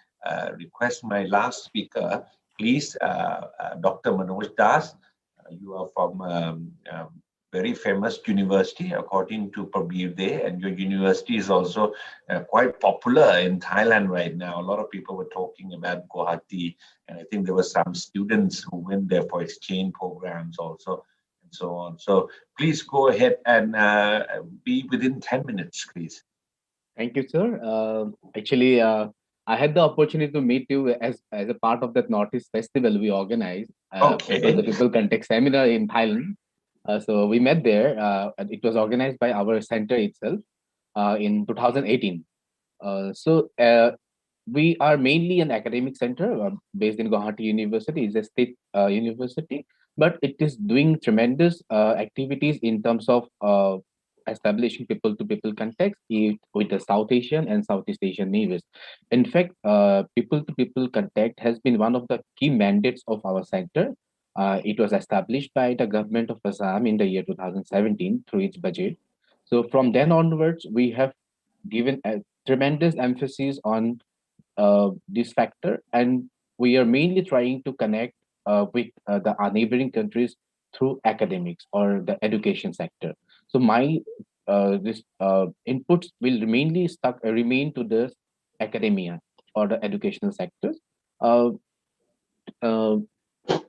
request my last speaker, please, Dr. Manoj Das? You are from very famous university, according to Prabir Day, and your university is also quite popular in Thailand right now. A lot of people were talking about Guwahati, and I think there were some students who went there for exchange programs also, and so on. So please go ahead and be within 10 minutes, please. Thank you, sir. Actually, I had the opportunity to meet you as a part of that Northeast Festival we organized. It was the Okay. People Context Seminar in Thailand. So we met there. And it was organized by our center itself in 2018. We are mainly an academic center based in Guwahati University. It's a state university, but it is doing tremendous activities in terms of establishing people-to-people context with the South Asian and Southeast Asian neighbors. In fact, people-to-people contact has been one of the key mandates of our center. It was established by the government of Assam in the year 2017 through its budget. So from then onwards, we have given a tremendous emphasis on this factor, and we are mainly trying to connect with our neighboring countries through academics or the education sector. So my this inputs will mainly remain to the academia or the educational sectors. Uh, uh,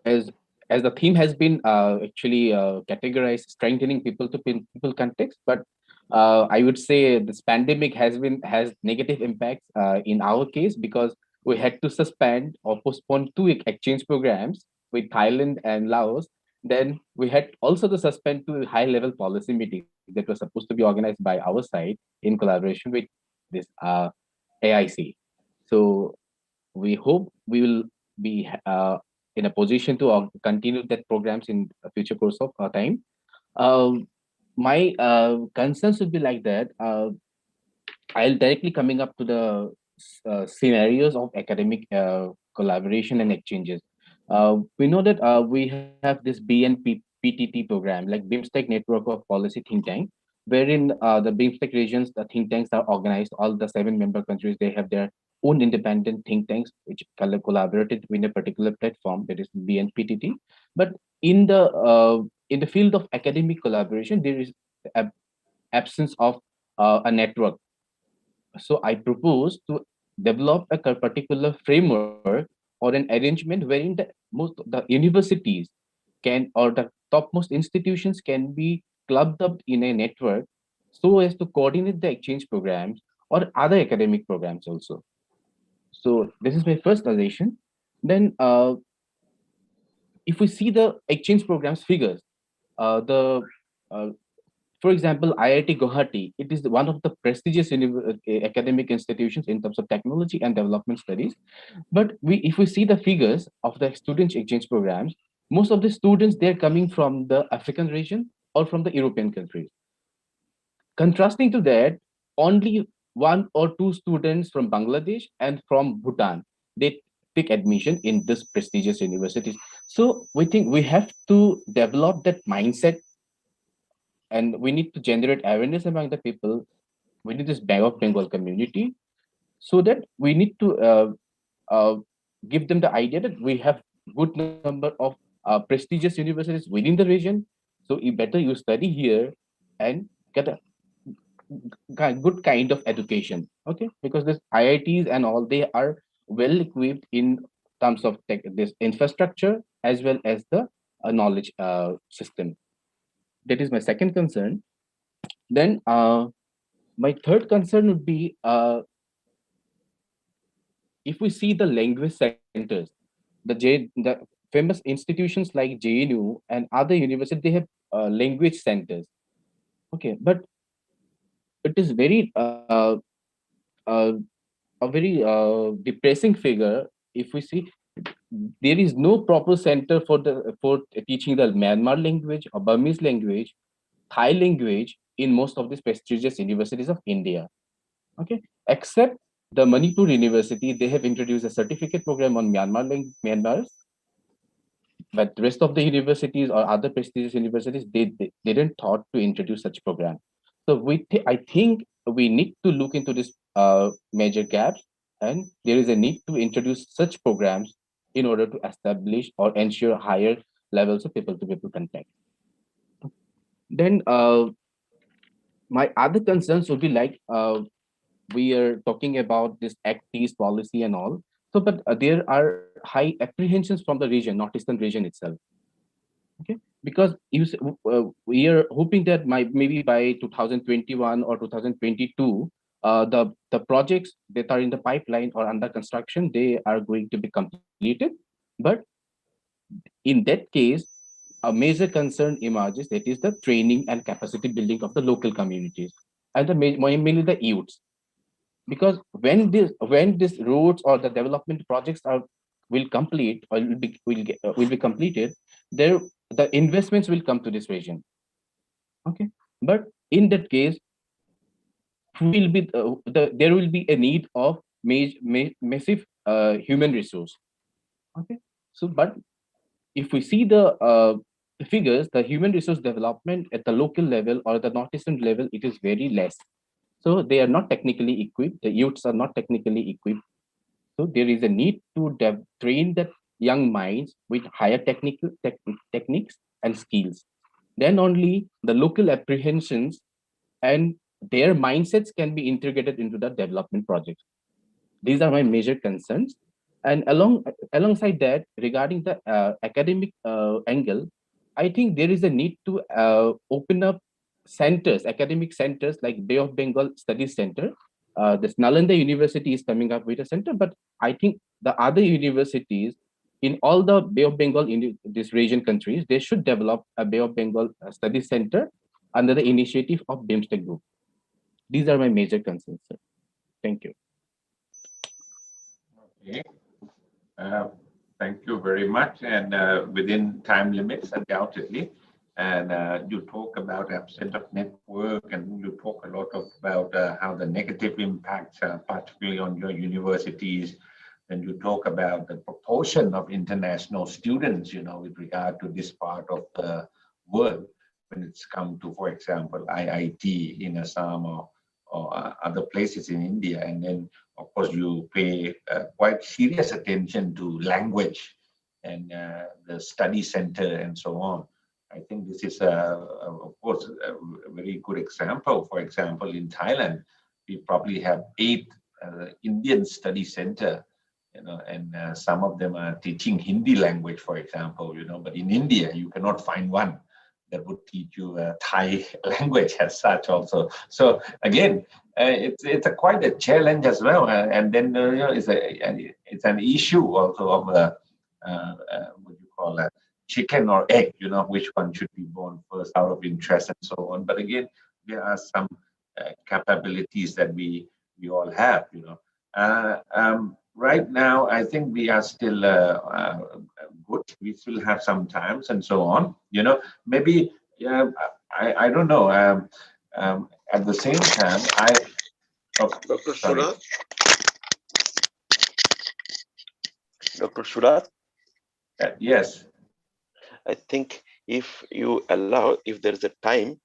as as the theme has been actually categorized strengthening people to people context, but I would say this pandemic has negative impacts in our case because we had to suspend or postpone two exchange programs with Thailand and Laos, then we had also to suspend two high-level policy meetings that were supposed to be organized by our side in collaboration with this AIC. So we hope we will be in a position to continue that programs in a future course of time. My concerns would be like that. I'll directly coming up to the scenarios of academic collaboration and exchanges. We know that we have this BNPPTT program, like BIMSTEC Network of Policy Think Tank, wherein the BIMSTEC regions, the think tanks are organized. All the 7 member countries, they have their own independent think tanks, which collaborated in a particular platform, that is BNPTT. But in the field of academic collaboration, there is absence of a network. So I propose to develop a particular framework or an arrangement wherein the universities can, or the topmost institutions can be clubbed up in a network so as to coordinate the exchange programs or other academic programs also. So this is my first suggestion. Then if we see the exchange programs figures, the uh, for example, IIT Guwahati, it is one of the prestigious academic institutions in terms of technology and development studies. But if we see the figures of the student exchange programs, most of the students, they're coming from the African region or from the European countries. Contrasting to that, only 1 or 2 students from Bangladesh and from Bhutan, they take admission in this prestigious universities. So we think we have to develop that mindset, and we need to generate awareness among the people within this Bay of Bengal community, so that we need to uh, give them the idea that we have good number of prestigious universities within the region. So you better you study here and get a good kind of education. Okay, because this IITs and all, they are well equipped in terms of this infrastructure as well as the knowledge system. That is my second concern. Then my third concern would be if we see the language centers, the famous institutions like JNU and other universities, they have language centers. Okay, but it is uh, a very depressing figure. If we see, there is no proper center for teaching the Myanmar language or Burmese language, Thai language in most of these prestigious universities of India. Okay, except the Manipur University, they have introduced a certificate program on Myanmar, but the rest of the universities or other prestigious universities, they didn't thought to introduce such program. So I think we need to look into this major gaps, and there is a need to introduce such programs in order to establish or ensure higher levels of people to people contact. Then my other concerns would be like we are talking about this Act East policy and all. So, but there are high apprehensions from the region, northeastern region itself. Okay, because we are hoping that maybe by 2021 or 2022, the projects that are in the pipeline or under construction, they are going to be completed. But in that case, a major concern emerges, that is the training and capacity building of the local communities and mainly the youths. Because when these roads or the development projects are will complete or will be completed, there the investments will come to this region. Okay, but in that case, will be there will be a need of massive human resource. Okay, so but if we see the figures, the human resource development at the local level or the northeastern level, it is very less. So they are not technically equipped. The youths are not technically equipped. So there is a need to train the young minds with higher techniques and skills. Then only the local apprehensions and their mindsets can be integrated into the development projects. These are my major concerns. And alongside that, regarding the academic angle, I think there is a need to open up centers, academic centers like Bay of Bengal Studies Center. This Nalanda University is coming up with a center, but I think the other universities in all the Bay of Bengal in this region countries, they should develop a Bay of Bengal study center under the initiative of BIMSTEC group. These are my major concerns, sir. Thank you. Okay. Uh, Thank you very much. And within time limits, undoubtedly. And you talk about absence of network, and you talk a lot about how the negative impacts, particularly on your universities. And you talk about the proportion of international students, with regard to this part of the world, when it's come to, for example, IIT in Assam or other places in India. And then, of course, you pay quite serious attention to language and the study center and so on. I think this is, of course, a very good example. For example, in Thailand, we probably have 8 Indian study center, and some of them are teaching Hindi language, for example, but in India, you cannot find one that would teach you Thai language as such also. So again, it's quite a challenge as well. And then it's an issue also of what you call a chicken or egg, which one should be born first out of interest and so on. But again, there are some capabilities that we all have, right now, I think we are still good. We still have some times and so on. Maybe I don't know. At the same time, Dr. Surat. Dr. Surat. Yes. I think if you allow, if there is a time,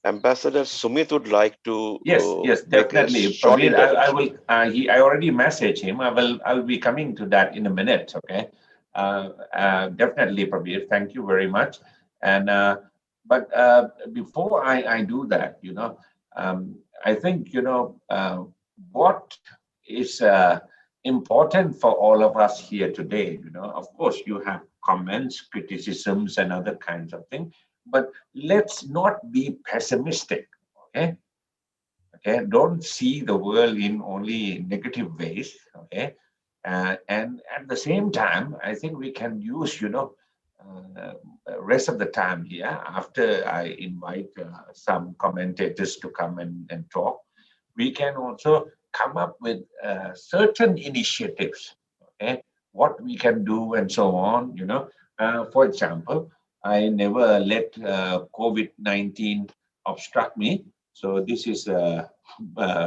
Ambassador Sumit would like to. Yes, definitely. Probably I will. I already messaged him. I'll be coming to that in a minute. Okay. Definitely, Prabir. Thank you very much. And but before I do that, I think what is important for all of us here today. Of course, you have comments, criticisms, and other kinds of things. But let's not be pessimistic, okay? Don't see the world in only negative ways, okay? And at the same time, I think we can use, rest of the time here, after I invite some commentators to come and talk, we can also come up with certain initiatives, okay? What we can do and so on, For example, I never let COVID-19 obstruct me. So this is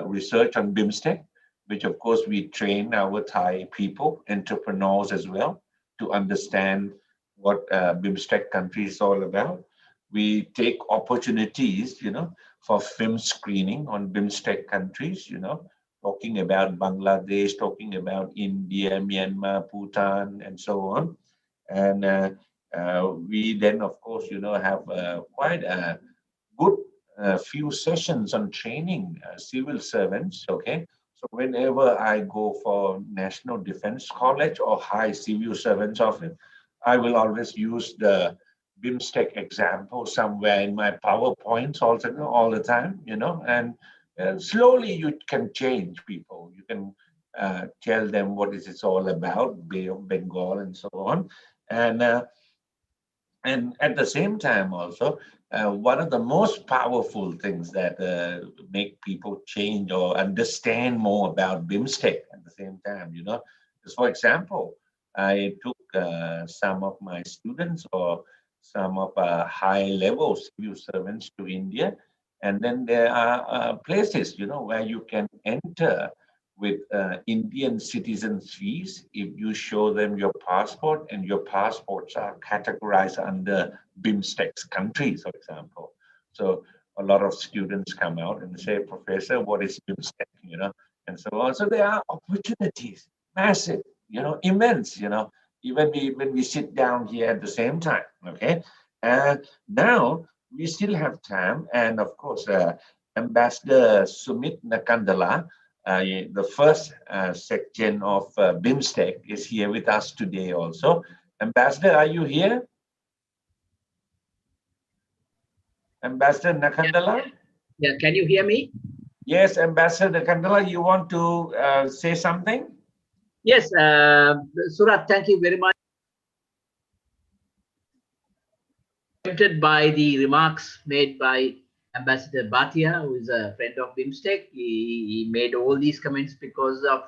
research on BIMSTEC, which of course we train our Thai people, entrepreneurs as well, to understand what BIMSTEC country is all about. We take opportunities, for film screening on BIMSTEC countries, talking about Bangladesh, talking about India, Myanmar, Bhutan, and so on. And we then, of course, have quite a good few sessions on training civil servants, okay? So whenever I go for National Defense College or High Civil Servants Office, I will always use the BIMSTEC example somewhere in my PowerPoints also all the time, and slowly you can change people. You can tell them what is it all about, Bay of Bengal and so on. And at the same time also, one of the most powerful things that make people change or understand more about BIMSTEC at the same time, is, for example, I took some of my students or some of high-level civil servants to India, and then there are places, where you can enter with Indian citizens' fees if you show them your passport, and your passports are categorized under BIMSTEC's countries, for example. So a lot of students come out and say, Professor, what is BIMSTEC, and so on. So there are opportunities, massive, immense, even when we sit down here at the same time, okay? And now we still have time, and of course, Ambassador Sumit Nakandala, the first section of BIMSTEC, is here with us today also. Ambassador, are you here? Ambassador Nakandala? Yeah, can you hear me? Yes, Ambassador Nakandala, you want to say something? Yes, Surat, thank you very much tempted by the remarks made by Ambassador Bhatia, who is a friend of BIMSTEC. He made all these comments because of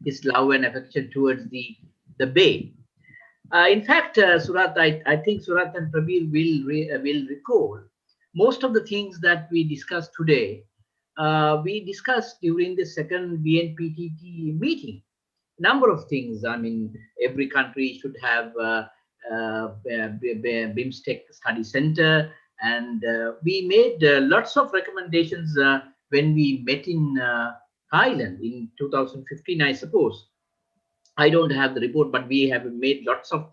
his love and affection towards the Bay. In fact, Surat, I think Surat and Prabir will recall most of the things that we discussed today. We discussed during the second BNPTT meeting. Number of things. I mean, every country should have BIMSTEC study center, and we made lots of recommendations when we met in Thailand in 2015, I suppose. I don't have the report, but we have made lots of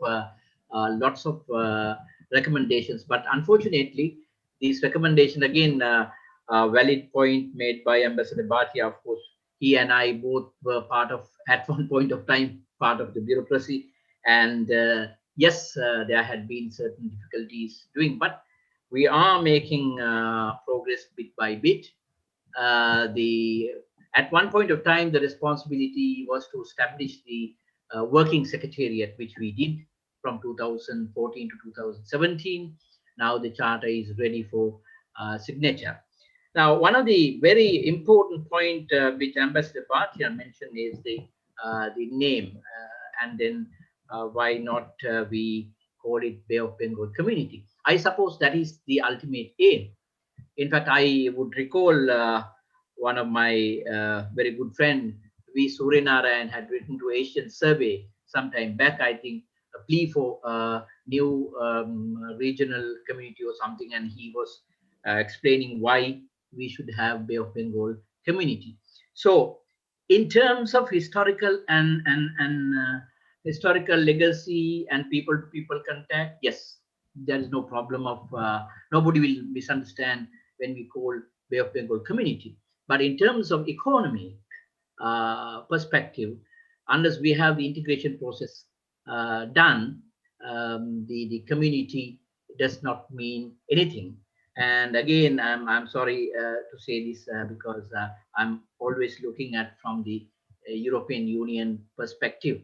recommendations. But unfortunately, these recommendations, again, valid point made by Ambassador Bhatia. Of course, he and I both were part of, at one point of time, part of the bureaucracy. And yes, there had been certain difficulties doing, but we are making progress bit by bit. At one point of time, the responsibility was to establish the working secretariat, which we did from 2014 to 2017. Now the charter is ready for signature. Now, one of the very important point which Ambassador Bhatia mentioned is the name, and then why not we call it Bay of Bengal Community. I suppose that is the ultimate aim. In fact, I would recall one of my very good friend, V. Suryanarayan, had written to Asian Survey sometime back, I think, a plea for a new regional community or something, and he was explaining why we should have Bay of Bengal community. So, in terms of historical and historical legacy and people-to-people contact, yes, there is no problem of nobody will misunderstand when we call Bay of Bengal community. But in terms of economy perspective, unless we have the integration process done, the community does not mean anything. And again, I'm sorry to say this because I'm always looking at from the European Union perspective.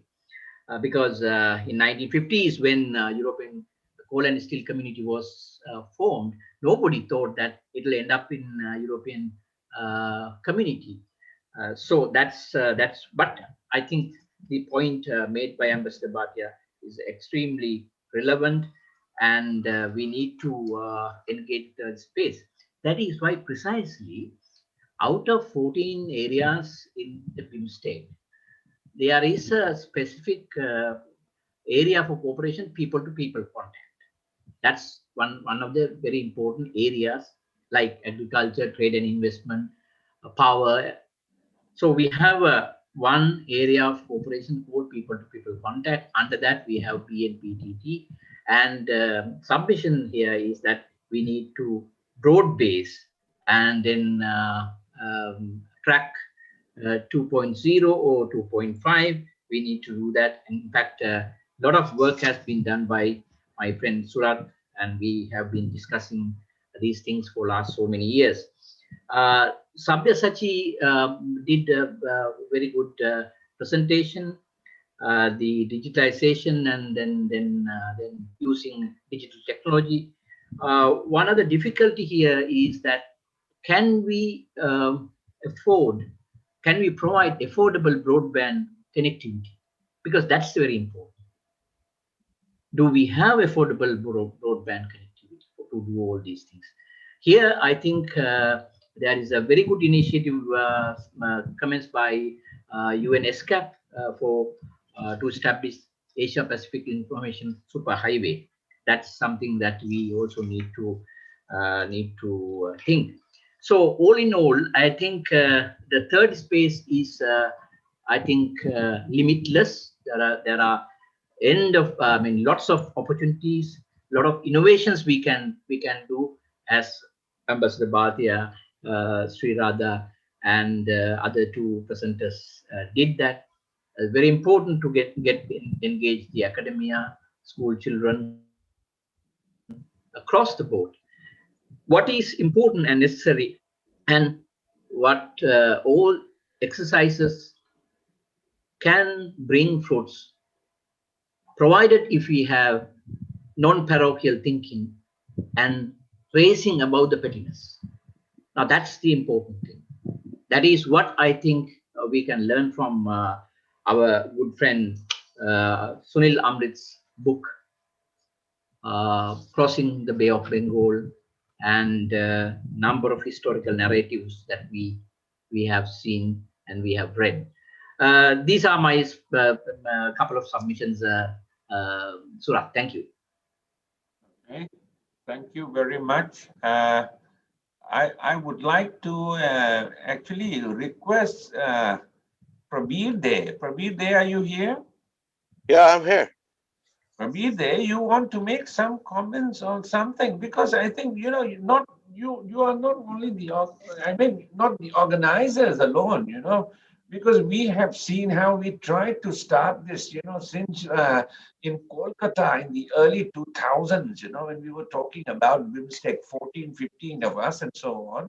Because in 1950s, when European coal and steel community was formed, nobody thought that it'll end up in European community. So that's. But I think the point made by Ambassador Bhatia is extremely relevant, and we need to engage the space. That is why precisely out of 14 areas in the BIMSTEC, there is a specific area for cooperation, people-to-people contact. That's one of the very important areas, like agriculture, trade and investment, power. So we have one area of cooperation called people-to-people contact. Under that, we have BNPTT. And submission here is that we need to broad base and then track 2.0 or 2.5. We need to do that. In fact, a lot of work has been done by my friend Surat, and we have been discussing these things for last so many years. Sabyasachi did a very good presentation, the digitalization and then using digital technology. One of the difficulty here is that can we provide affordable broadband connectivity? Because that's very important. Do we have affordable broadband connectivity to do all these things? Here, I think there is a very good initiative commenced by UNESCAP to establish Asia Pacific Information Superhighway. That's something that we also need to think. So all in all, I think the third space is, I think, limitless. There are lots of opportunities, a lot of innovations we can do, as Ambassador Bhatia, Sri Radha, and other two presenters did that. Very important to get engage the academia, school children across the board. What is important and necessary, and what all exercises can bring fruits, provided if we have non-parochial thinking and raising above the pettiness. Now, that's the important thing. That is what I think we can learn from our good friend Sunil Amrit's book, Crossing the Bay of Bengal, and number of historical narratives that we have seen and we have read. These are my couple of submissions, Surat. Thank you. Okay, thank you very much. I would like to actually request Prabir De. Prabir De, are you here? Yeah, I'm here. Prabir De, you want to make some comments on something? Because I think, you know, you are not only not the organizers alone, you know, because we have seen how we tried to start this, you know, since in Kolkata in the early 2000s, you know, when we were talking about BIMSTEC, 14, 15 of us and so on.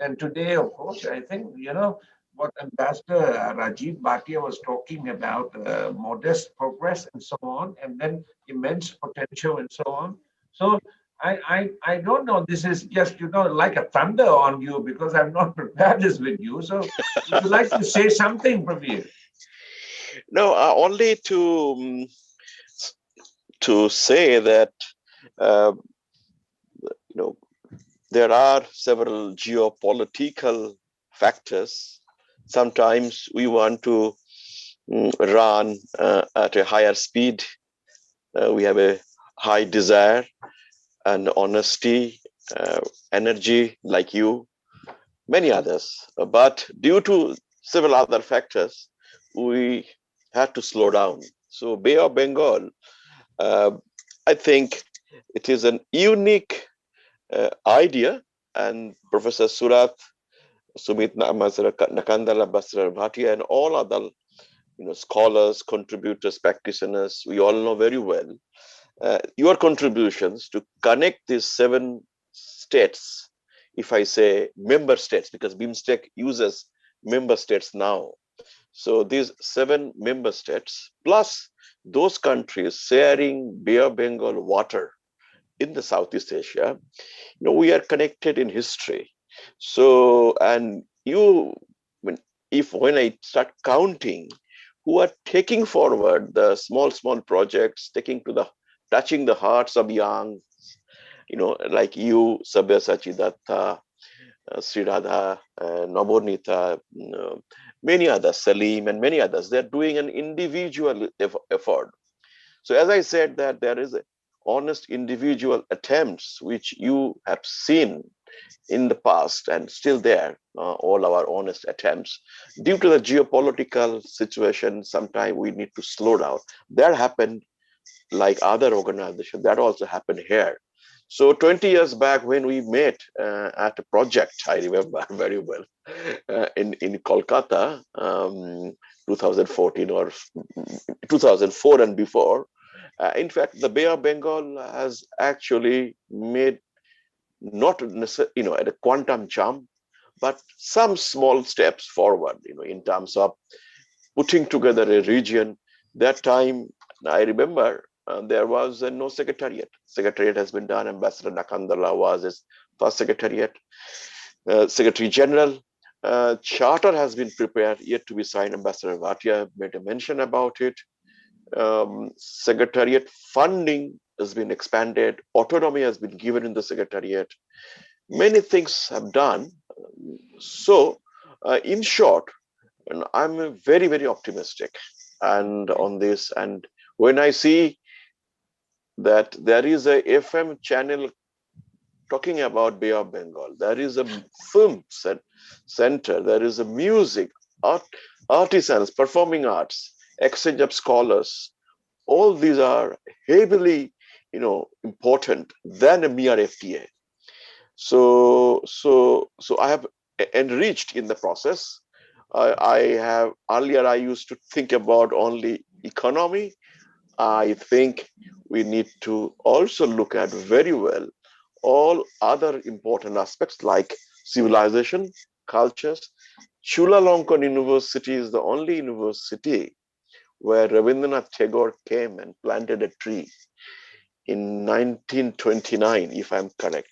And today, of course, I think, you know, what Ambassador Rajiv Bhatia was talking about, modest progress and so on, and then immense potential and so on. So I don't know, this is just, you know, like a thunder on you because I've not prepared this with you. So would you like to say something, Pravir? No, only to say that uh, you know there are several geopolitical factors. Sometimes we want to run at a higher speed. We have a high desire and honesty, energy, like you, many others. But due to several other factors, we had to slow down. So, Bay of Bengal, uh, I think it is an unique idea, and Professor Surat, Sumit Nakandala, Basra Bhatia, and all other scholars, contributors, practitioners, we all know very well your contributions to connect these 7 states, if I say member states, because BIMSTEC uses member states now. So these 7 member states, plus those countries sharing Bay of Bengal water in the Southeast Asia, we are connected in history. So, and when I start counting who are taking forward the small projects, touching the hearts of young, like you, Sabyasachi Datta, Sri Radha, Nabonita, many others, Salim, and many others. They're doing an individual effort. So, as I said, that there is a honest individual attempts which you have seen in the past and still there, all our honest attempts. Due to the geopolitical situation, sometimes we need to slow down. That happened like other organizations. That also happened here. So 20 years back when we met at a project, I remember very well, in Kolkata, 2014 or 2004 and before. In fact, the Bay of Bengal has actually made not necessarily, at a quantum jump, but some small steps forward, in terms of putting together a region. That time, I remember there was no secretariat. Secretariat has been done. Ambassador Nakandala was his first secretariat. Secretary General charter has been prepared, yet to be signed. Ambassador Bhatia made a mention about it. Secretariat funding has been expanded. Autonomy has been given in the secretariat. Many things have done. So, in short, and I'm very, very optimistic and on this. And when I see that there is a FM channel talking about Bay of Bengal, there is a film center, there is a music, artisans, performing arts, exchange of scholars. All these are heavily, important than a mere FTA. So I have enriched in the process. I have earlier I used to think about only economy. I think we need to also look at very well all other important aspects like civilization, cultures. Chulalongkorn University is the only university where Rabindranath Tagore came and planted a tree. in 1929, if I'm correct.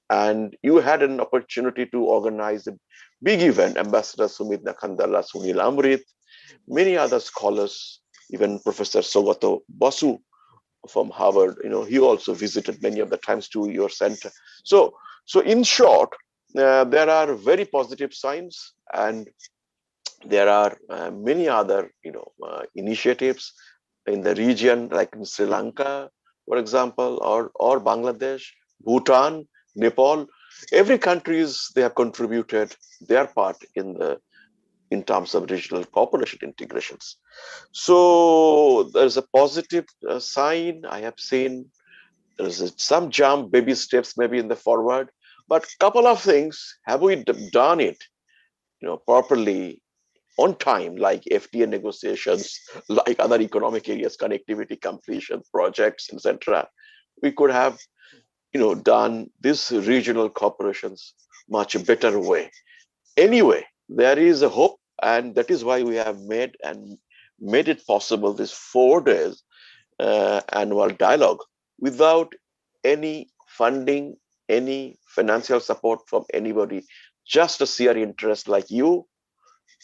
And you had an opportunity to organize a big event. Ambassador Sumit Nakhandala, Sunil Amrit, many other scholars, even Professor Sogato Basu from Harvard, he also visited many of the times to your center. So in short, there are very positive signs, and there are many other, initiatives in the region, like in Sri Lanka, for example, or Bangladesh, Bhutan, Nepal. Every countries, they have contributed their part in terms of regional cooperation integrations. So there's a positive sign I have seen. There's some jump, baby steps maybe in the forward, but couple of things, have we done it, properly on time, like FTA negotiations, like other economic areas, connectivity completion projects, etc. We could have, done this regional cooperations much better way. Anyway, there is a hope, and that is why we have made it possible this 4 days annual dialogue without any funding, any financial support from anybody, just a sheer interest like you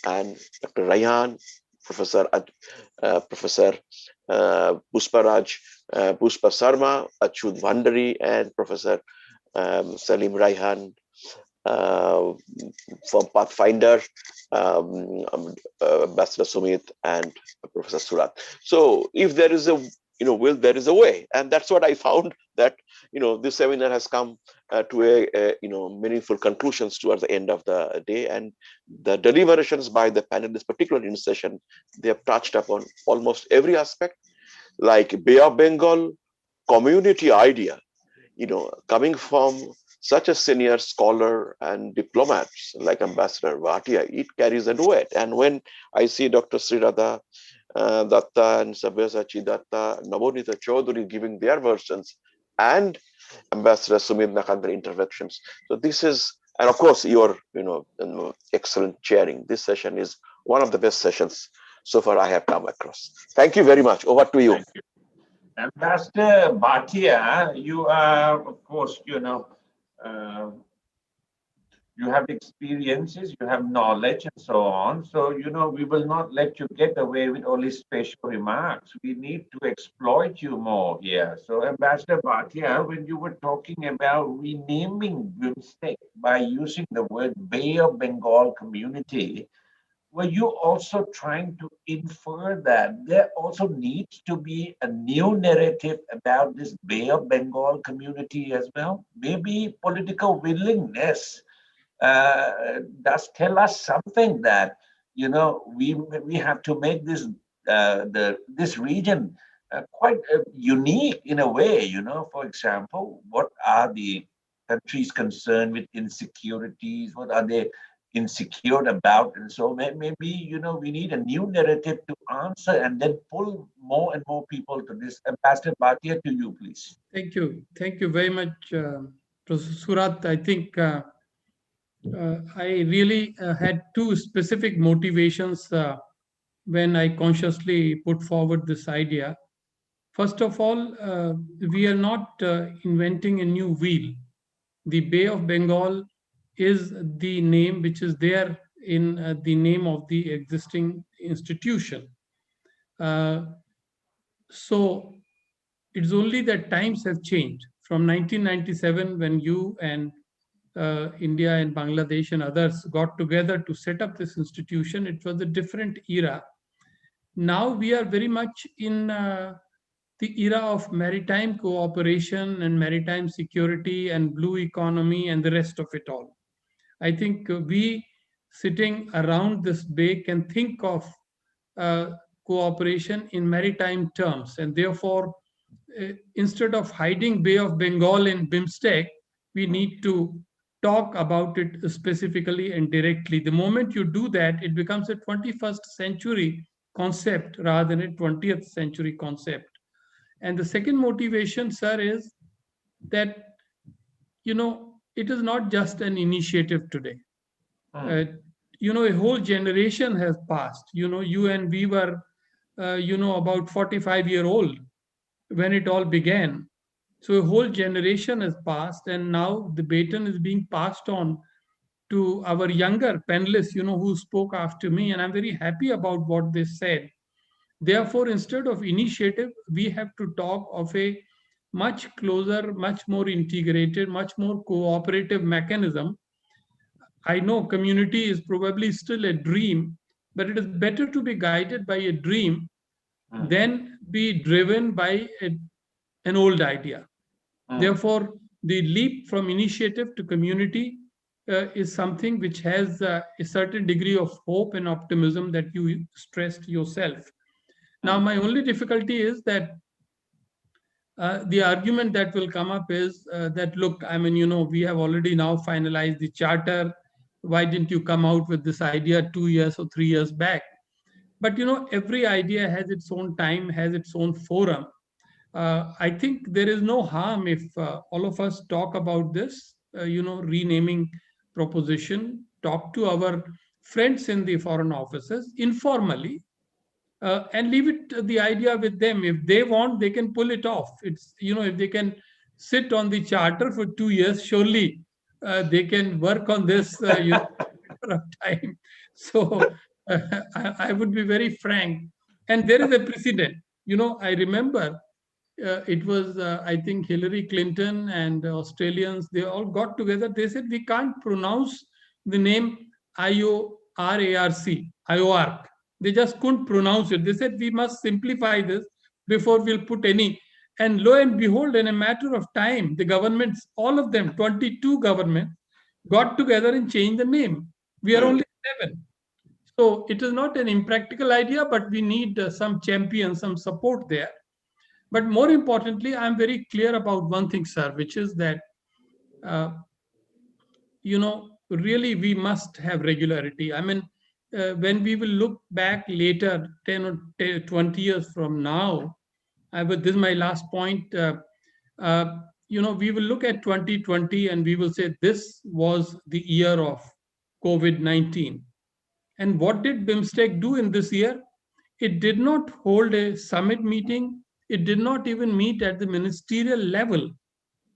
and Dr. Rayhan, Professor Pusparaj, Pushpa Sarma, Achut Vandari, and Professor Salim Rayhan uh, from Pathfinder, Ambassador Sumit, and Professor Surat. So if there is a will, there is a way, and that's what I found, that this seminar has come to a meaningful conclusions towards the end of the day, and the deliberations by the panelists, particularly in session, they have touched upon almost every aspect, like Bay of Bengal community idea, coming from such a senior scholar and diplomats like Ambassador Bhatia, it carries a weight. And when I see Dr. Srirada Datta and Sabyasachi Datta, Navonita Chaudhuri giving their versions, and Ambassador Sumit Nakandar interventions, so this is, and of course your excellent chairing. This session is one of the best sessions so far I have come across. Thank you very much. Over to you. Thank you. Ambassador Bhatia, you are, of course, uh, you have experiences, you have knowledge, and so on. So, we will not let you get away with only special remarks. We need to exploit you more here. So, Ambassador Bhatia, when you were talking about renaming BIMSTEC by using the word Bay of Bengal community, were you also trying to infer that there also needs to be a new narrative about this Bay of Bengal community as well? Maybe political willingness does tell us something, that we have to make this region quite unique in a way. For example, what are the countries concerned with insecurities? What are they insecure about? And so maybe we need a new narrative to answer, and then pull more and more people to this. Ambassador Bhatia, to you, please. Thank you very much, Professor Surat. I think I really had two specific motivations when I consciously put forward this idea. First of all, we are not inventing a new wheel. The Bay of Bengal is the name which is there in the name of the existing institution. So it's only that times have changed. From 1997, when you and India and Bangladesh and others got together to set up this institution, it was a different era. Now we are very much in the era of maritime cooperation and maritime security and blue economy and the rest of it all. I think we sitting around this bay can think of cooperation in maritime terms, and therefore, instead of hiding Bay of Bengal in BIMSTEC, we need to talk about it specifically and directly. The moment you do that, it becomes a 21st century concept rather than a 20th century concept. And the second motivation, sir, is that, it is not just an initiative today. A whole generation has passed. You and we were, about 45-year-old when it all began. So a whole generation has passed, and now the baton is being passed on to our younger panelists, who spoke after me, and I'm very happy about what they said. Therefore, instead of initiative, we have to talk of a much closer, much more integrated, much more cooperative mechanism. I know community is probably still a dream, but it is better to be guided by a dream than be driven by an old idea. Therefore, the leap from initiative to community is something which has a certain degree of hope and optimism that you stressed yourself. Now, my only difficulty is that the argument that will come up is that, look, I mean, we have already now finalized the charter. Why didn't you come out with this idea 2 years or 3 years back? But, every idea has its own time, has its own forum. I think there is no harm if all of us talk about this, renaming proposition, talk to our friends in the foreign offices informally, and leave it the idea with them. If they want, they can pull it off. It's, if they can sit on the charter for 2 years, surely they can work on this of time. So I would be very frank. And there is a precedent. I remember it was, I think, Hillary Clinton and Australians, they all got together. They said, we can't pronounce the name IORC. They just couldn't pronounce it. They said, we must simplify this before we'll put any. And lo and behold, in a matter of time, the governments, all of them, 22 governments, got together and changed the name. We are only 7. So it is not an impractical idea, but we need some champions, some support there. But more importantly, I'm very clear about one thing, sir, which is that, really we must have regularity. I mean, when we will look back later, 10 or 20 years from now, this is my last point, we will look at 2020 and we will say this was the year of COVID-19. And what did BIMSTEC do in this year? It did not hold a summit meeting. It did not even meet at the ministerial level.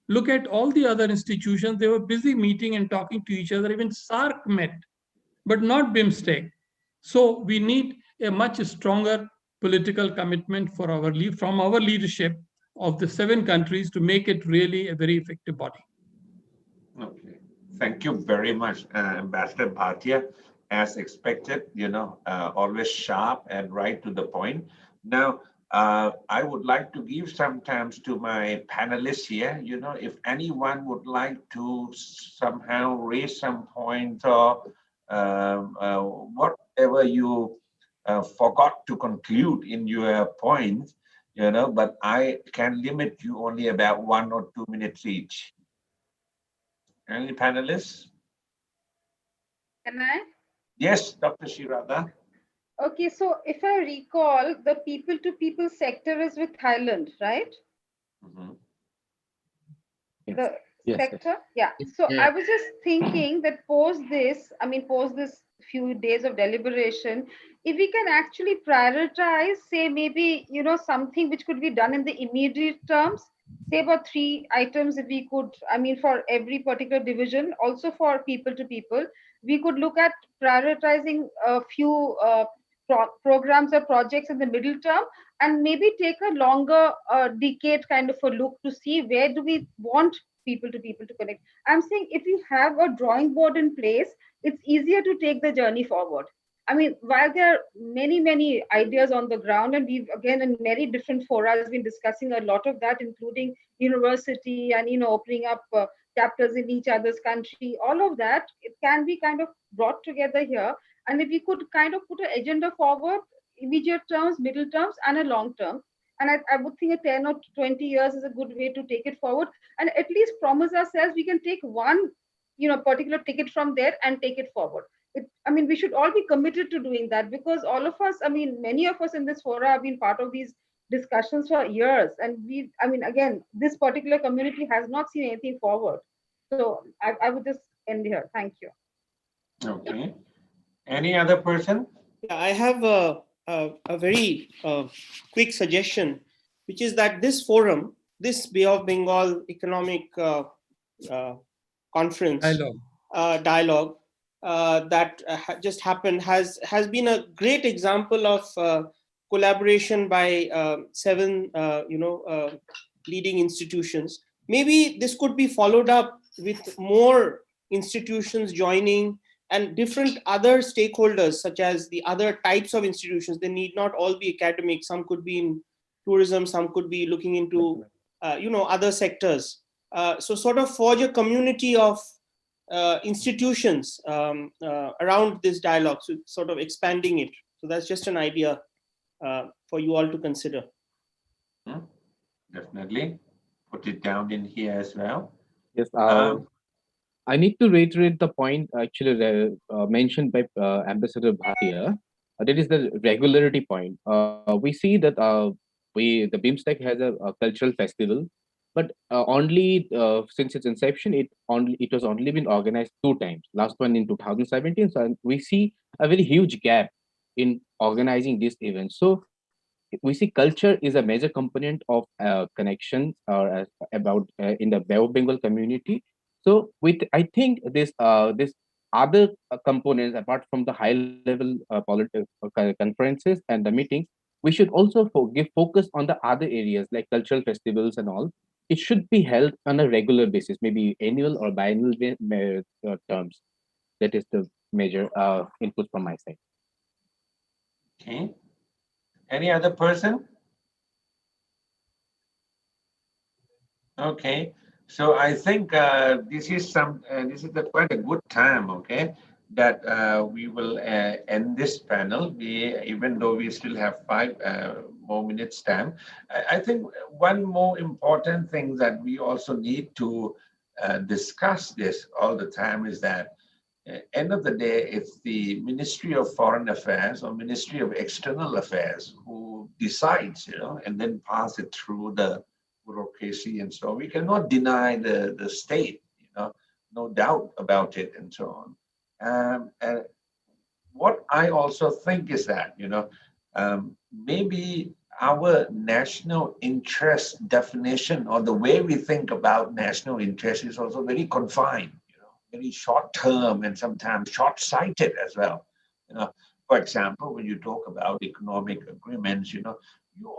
Look at all the other institutions. They were busy meeting and talking to each other. Even SARC met, but not BIMSTEC. So we need a much stronger political commitment from our leadership of the 7 countries to make it really a very effective body. Okay. Thank you very much, Ambassador Bhatia. As expected, always sharp and right to the point. Now, I would like to give some time to my panelists here. If anyone would like to somehow raise some points or whatever you forgot to conclude in your points, but I can limit you only about 1 or 2 minutes each. Any panelists? Can I? Yes, Dr. Shirada. Okay, so if I recall, the people-to-people sector is with Thailand, right? Mm-hmm. The Yes, sector? Yeah. So Yeah. I was just thinking that post this few days of deliberation, if we can actually prioritize, say maybe, something which could be done in the immediate terms, say about 3 items, if we could, for every particular division, also for people to people, we could look at prioritizing a few programs or projects in the middle term, and maybe take a longer decade kind of a look to see where do we want people to connect. I'm saying if you have a drawing board in place, it's easier to take the journey forward. While there are many ideas on the ground, and we've again in many different forums been discussing a lot of that, including university and opening up chapters in each other's country, all of that, it can be kind of brought together here. And if we could kind of put an agenda forward, immediate terms, middle terms, and a long term. And I would think a 10 or 20 years is a good way to take it forward, and at least promise ourselves we can take one, particular ticket from there and take it forward. We should all be committed to doing that, because all of us, many of us in this forum have been part of these discussions for years, and again, this particular community has not seen anything forward. So I would just end here. Thank you. Okay. Any other person? Yeah, I have a very quick suggestion, which is that this forum this Bay of Bengal economic conference dialogue that just happened has been a great example of collaboration by 7 leading institutions. Maybe this could be followed up with more institutions joining and different other stakeholders, such as the other types of institutions. They need not all be academic. Some could be in tourism, some could be looking into other sectors. So sort of forge a community of institutions around this dialogue, so sort of expanding it. So that's just an idea for you all to consider. Definitely put it down in here as well. Yes, I need to reiterate the point actually mentioned by Ambassador Bhatia. That is the regularity point. We see that the BIMSTEC has a cultural festival, but only since its inception, it was only been organized 2 times. Last one in 2017. So we see a very huge gap in organizing these events. So we see culture is a major component of connection or about in the Bay of Bengal community. So I think this other components apart from the high level political conferences and the meetings, we should also give focus on the other areas like cultural festivals and all. It should be held on a regular basis, maybe annual or biannual terms. That is the major input from my side. Okay. Any other person? Okay. So I think this is quite a good time. Okay, that we will end this panel. Even though we still have 5 more minutes time, I think one more important thing that we also need to discuss this all the time is that end of the day, it's the Ministry of Foreign Affairs or Ministry of External Affairs who decides, and then pass it through the bureaucracy and so on. We cannot deny the state, no doubt about it and so on. And what I also think is that, maybe our national interest definition or the way we think about national interest is also very confined, very short term and sometimes short sighted as well. For example, when you talk about economic agreements, you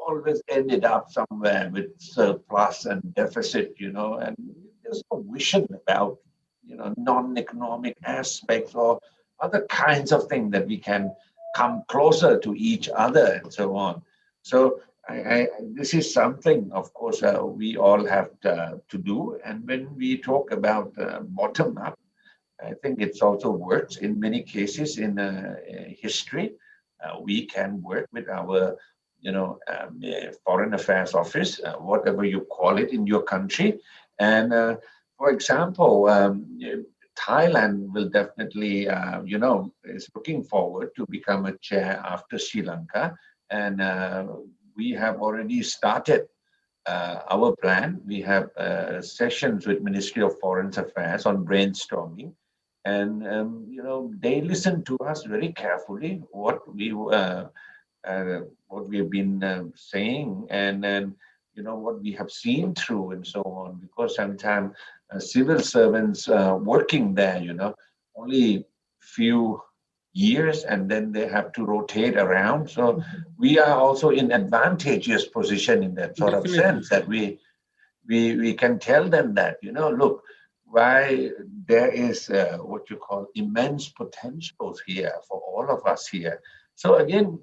always ended up somewhere with surplus and deficit, and there's no vision about, non-economic aspects or other kinds of things that we can come closer to each other and so on. So this is something, of course, we all have to do. And when we talk about bottom up, I think it's also works in many cases in history. We can work with our, foreign affairs office, whatever you call it in your country. And for example, Thailand will definitely, is looking forward to become a chair after Sri Lanka. And we have already started our plan. We have sessions with Ministry of Foreign Affairs on brainstorming. And, they listen to us very carefully, what we've been saying, and then, what we have seen through and so on. Because sometimes civil servants working there, only few years and then they have to rotate around. So we are also in advantageous position in that sort of sense that we can tell them that, look, why there is what you call immense potentials here for all of us here. So again,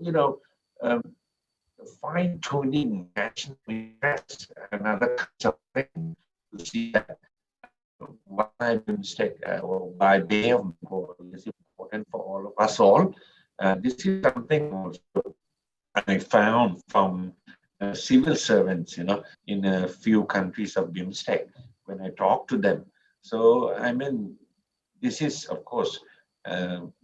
fine-tuning national interests, another kind of thing to see that why mistake or why Bay of Bengal is important for all of us all. This is something also I found from civil servants, in a few countries of BIMSTEC when I talk to them. So, this is, of course,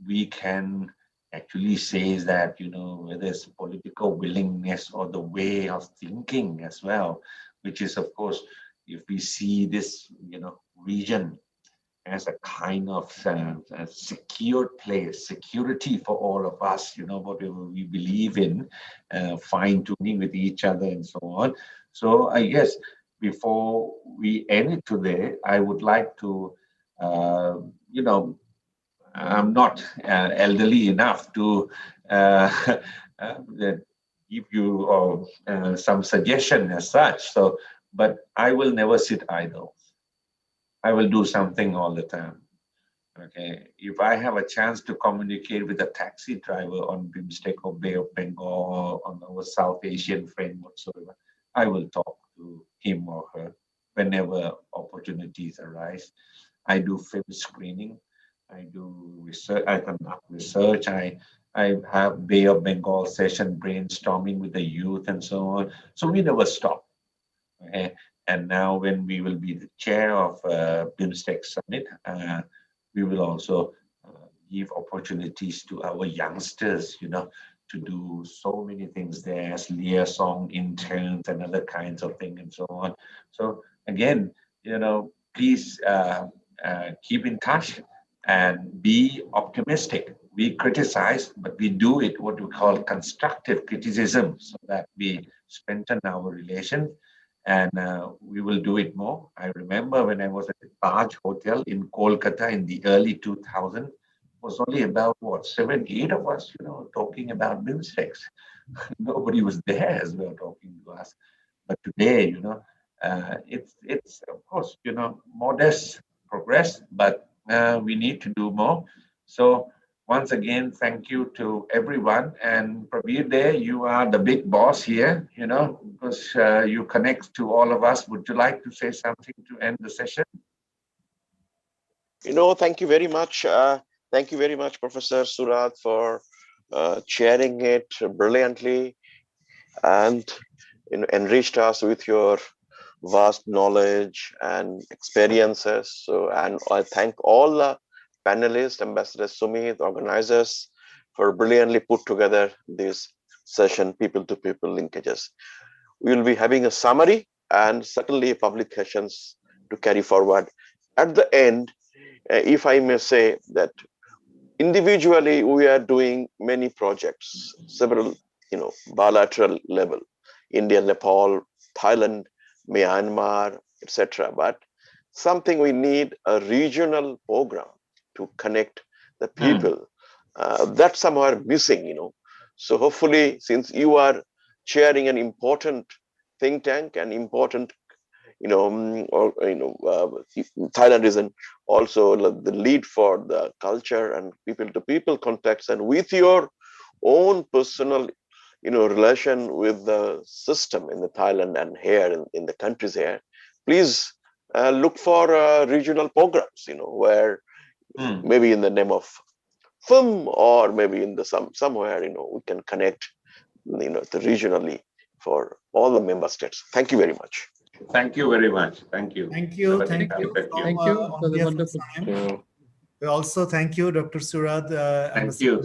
we can actually say that, whether it's political willingness or the way of thinking as well, which is, of course, if we see this, region as a kind of a secure place, security for all of us, whatever we believe in, fine-tuning with each other and so on. So I guess before we end today, I would like to, you know, I'm not elderly enough to uh, give you some suggestion as such. So, but I will never sit idle. I will do something all the time. Okay, if I have a chance to communicate with a taxi driver on BIMSTEC or Bay of Bengal or on our South Asian friend whatsoever, I will talk to him or her whenever opportunities arise. I do film screening. I do research. I conduct research. I have Bay of Bengal session brainstorming with the youth and so on. So we never stop. Okay? And now, when we will be the chair of BIMSTEC Summit, we will also give opportunities to our youngsters, you know, to do so many things there as liaison interns and other kinds of things and so on. So again, you know, please keep in touch and be optimistic. We criticize, but we do it what we call constructive criticism, so that we strengthen our relations, and we will do it more. I remember when I was at the Taj Hotel in Kolkata in the early 2000s, was only about what, 7, 8 of us, you know, talking about BIMSTECs. Nobody was there as we were talking to us. But today, you know, it's of course, you know, modest progress, but we need to do more. So once again, thank you to everyone. And Prabir, there you are the big boss here, you know, because you connect to all of us. Would you like to say something to end the session? Thank you very much. Thank you very much, Professor Surad, for chairing it brilliantly and enriched us with your vast knowledge and experiences. So, and I thank all the panelists, Ambassador Sumit, organizers, for brilliantly put together this session, people-to-people linkages. We will be having a summary and certainly publications to carry forward. At the end, if I may say that individually we are doing many projects, several, bilateral level, India, Nepal, Thailand, Myanmar, etc. But something we need a regional program to connect the people. That's somewhere missing. So hopefully, since you are chairing an important think tank and important Thailand is also the lead for the culture and people-to-people context, and with your own personal, relation with the system in the Thailand and here in the countries here, please look for regional programs, where maybe in the name of film or maybe in the somewhere, we can connect, the regionally for all the member states. Thank you very much. Thank you very much. Thank you. Thank you. Thank you. Thank you for the wonderful. We also thank you, Dr. Surad. Thank you.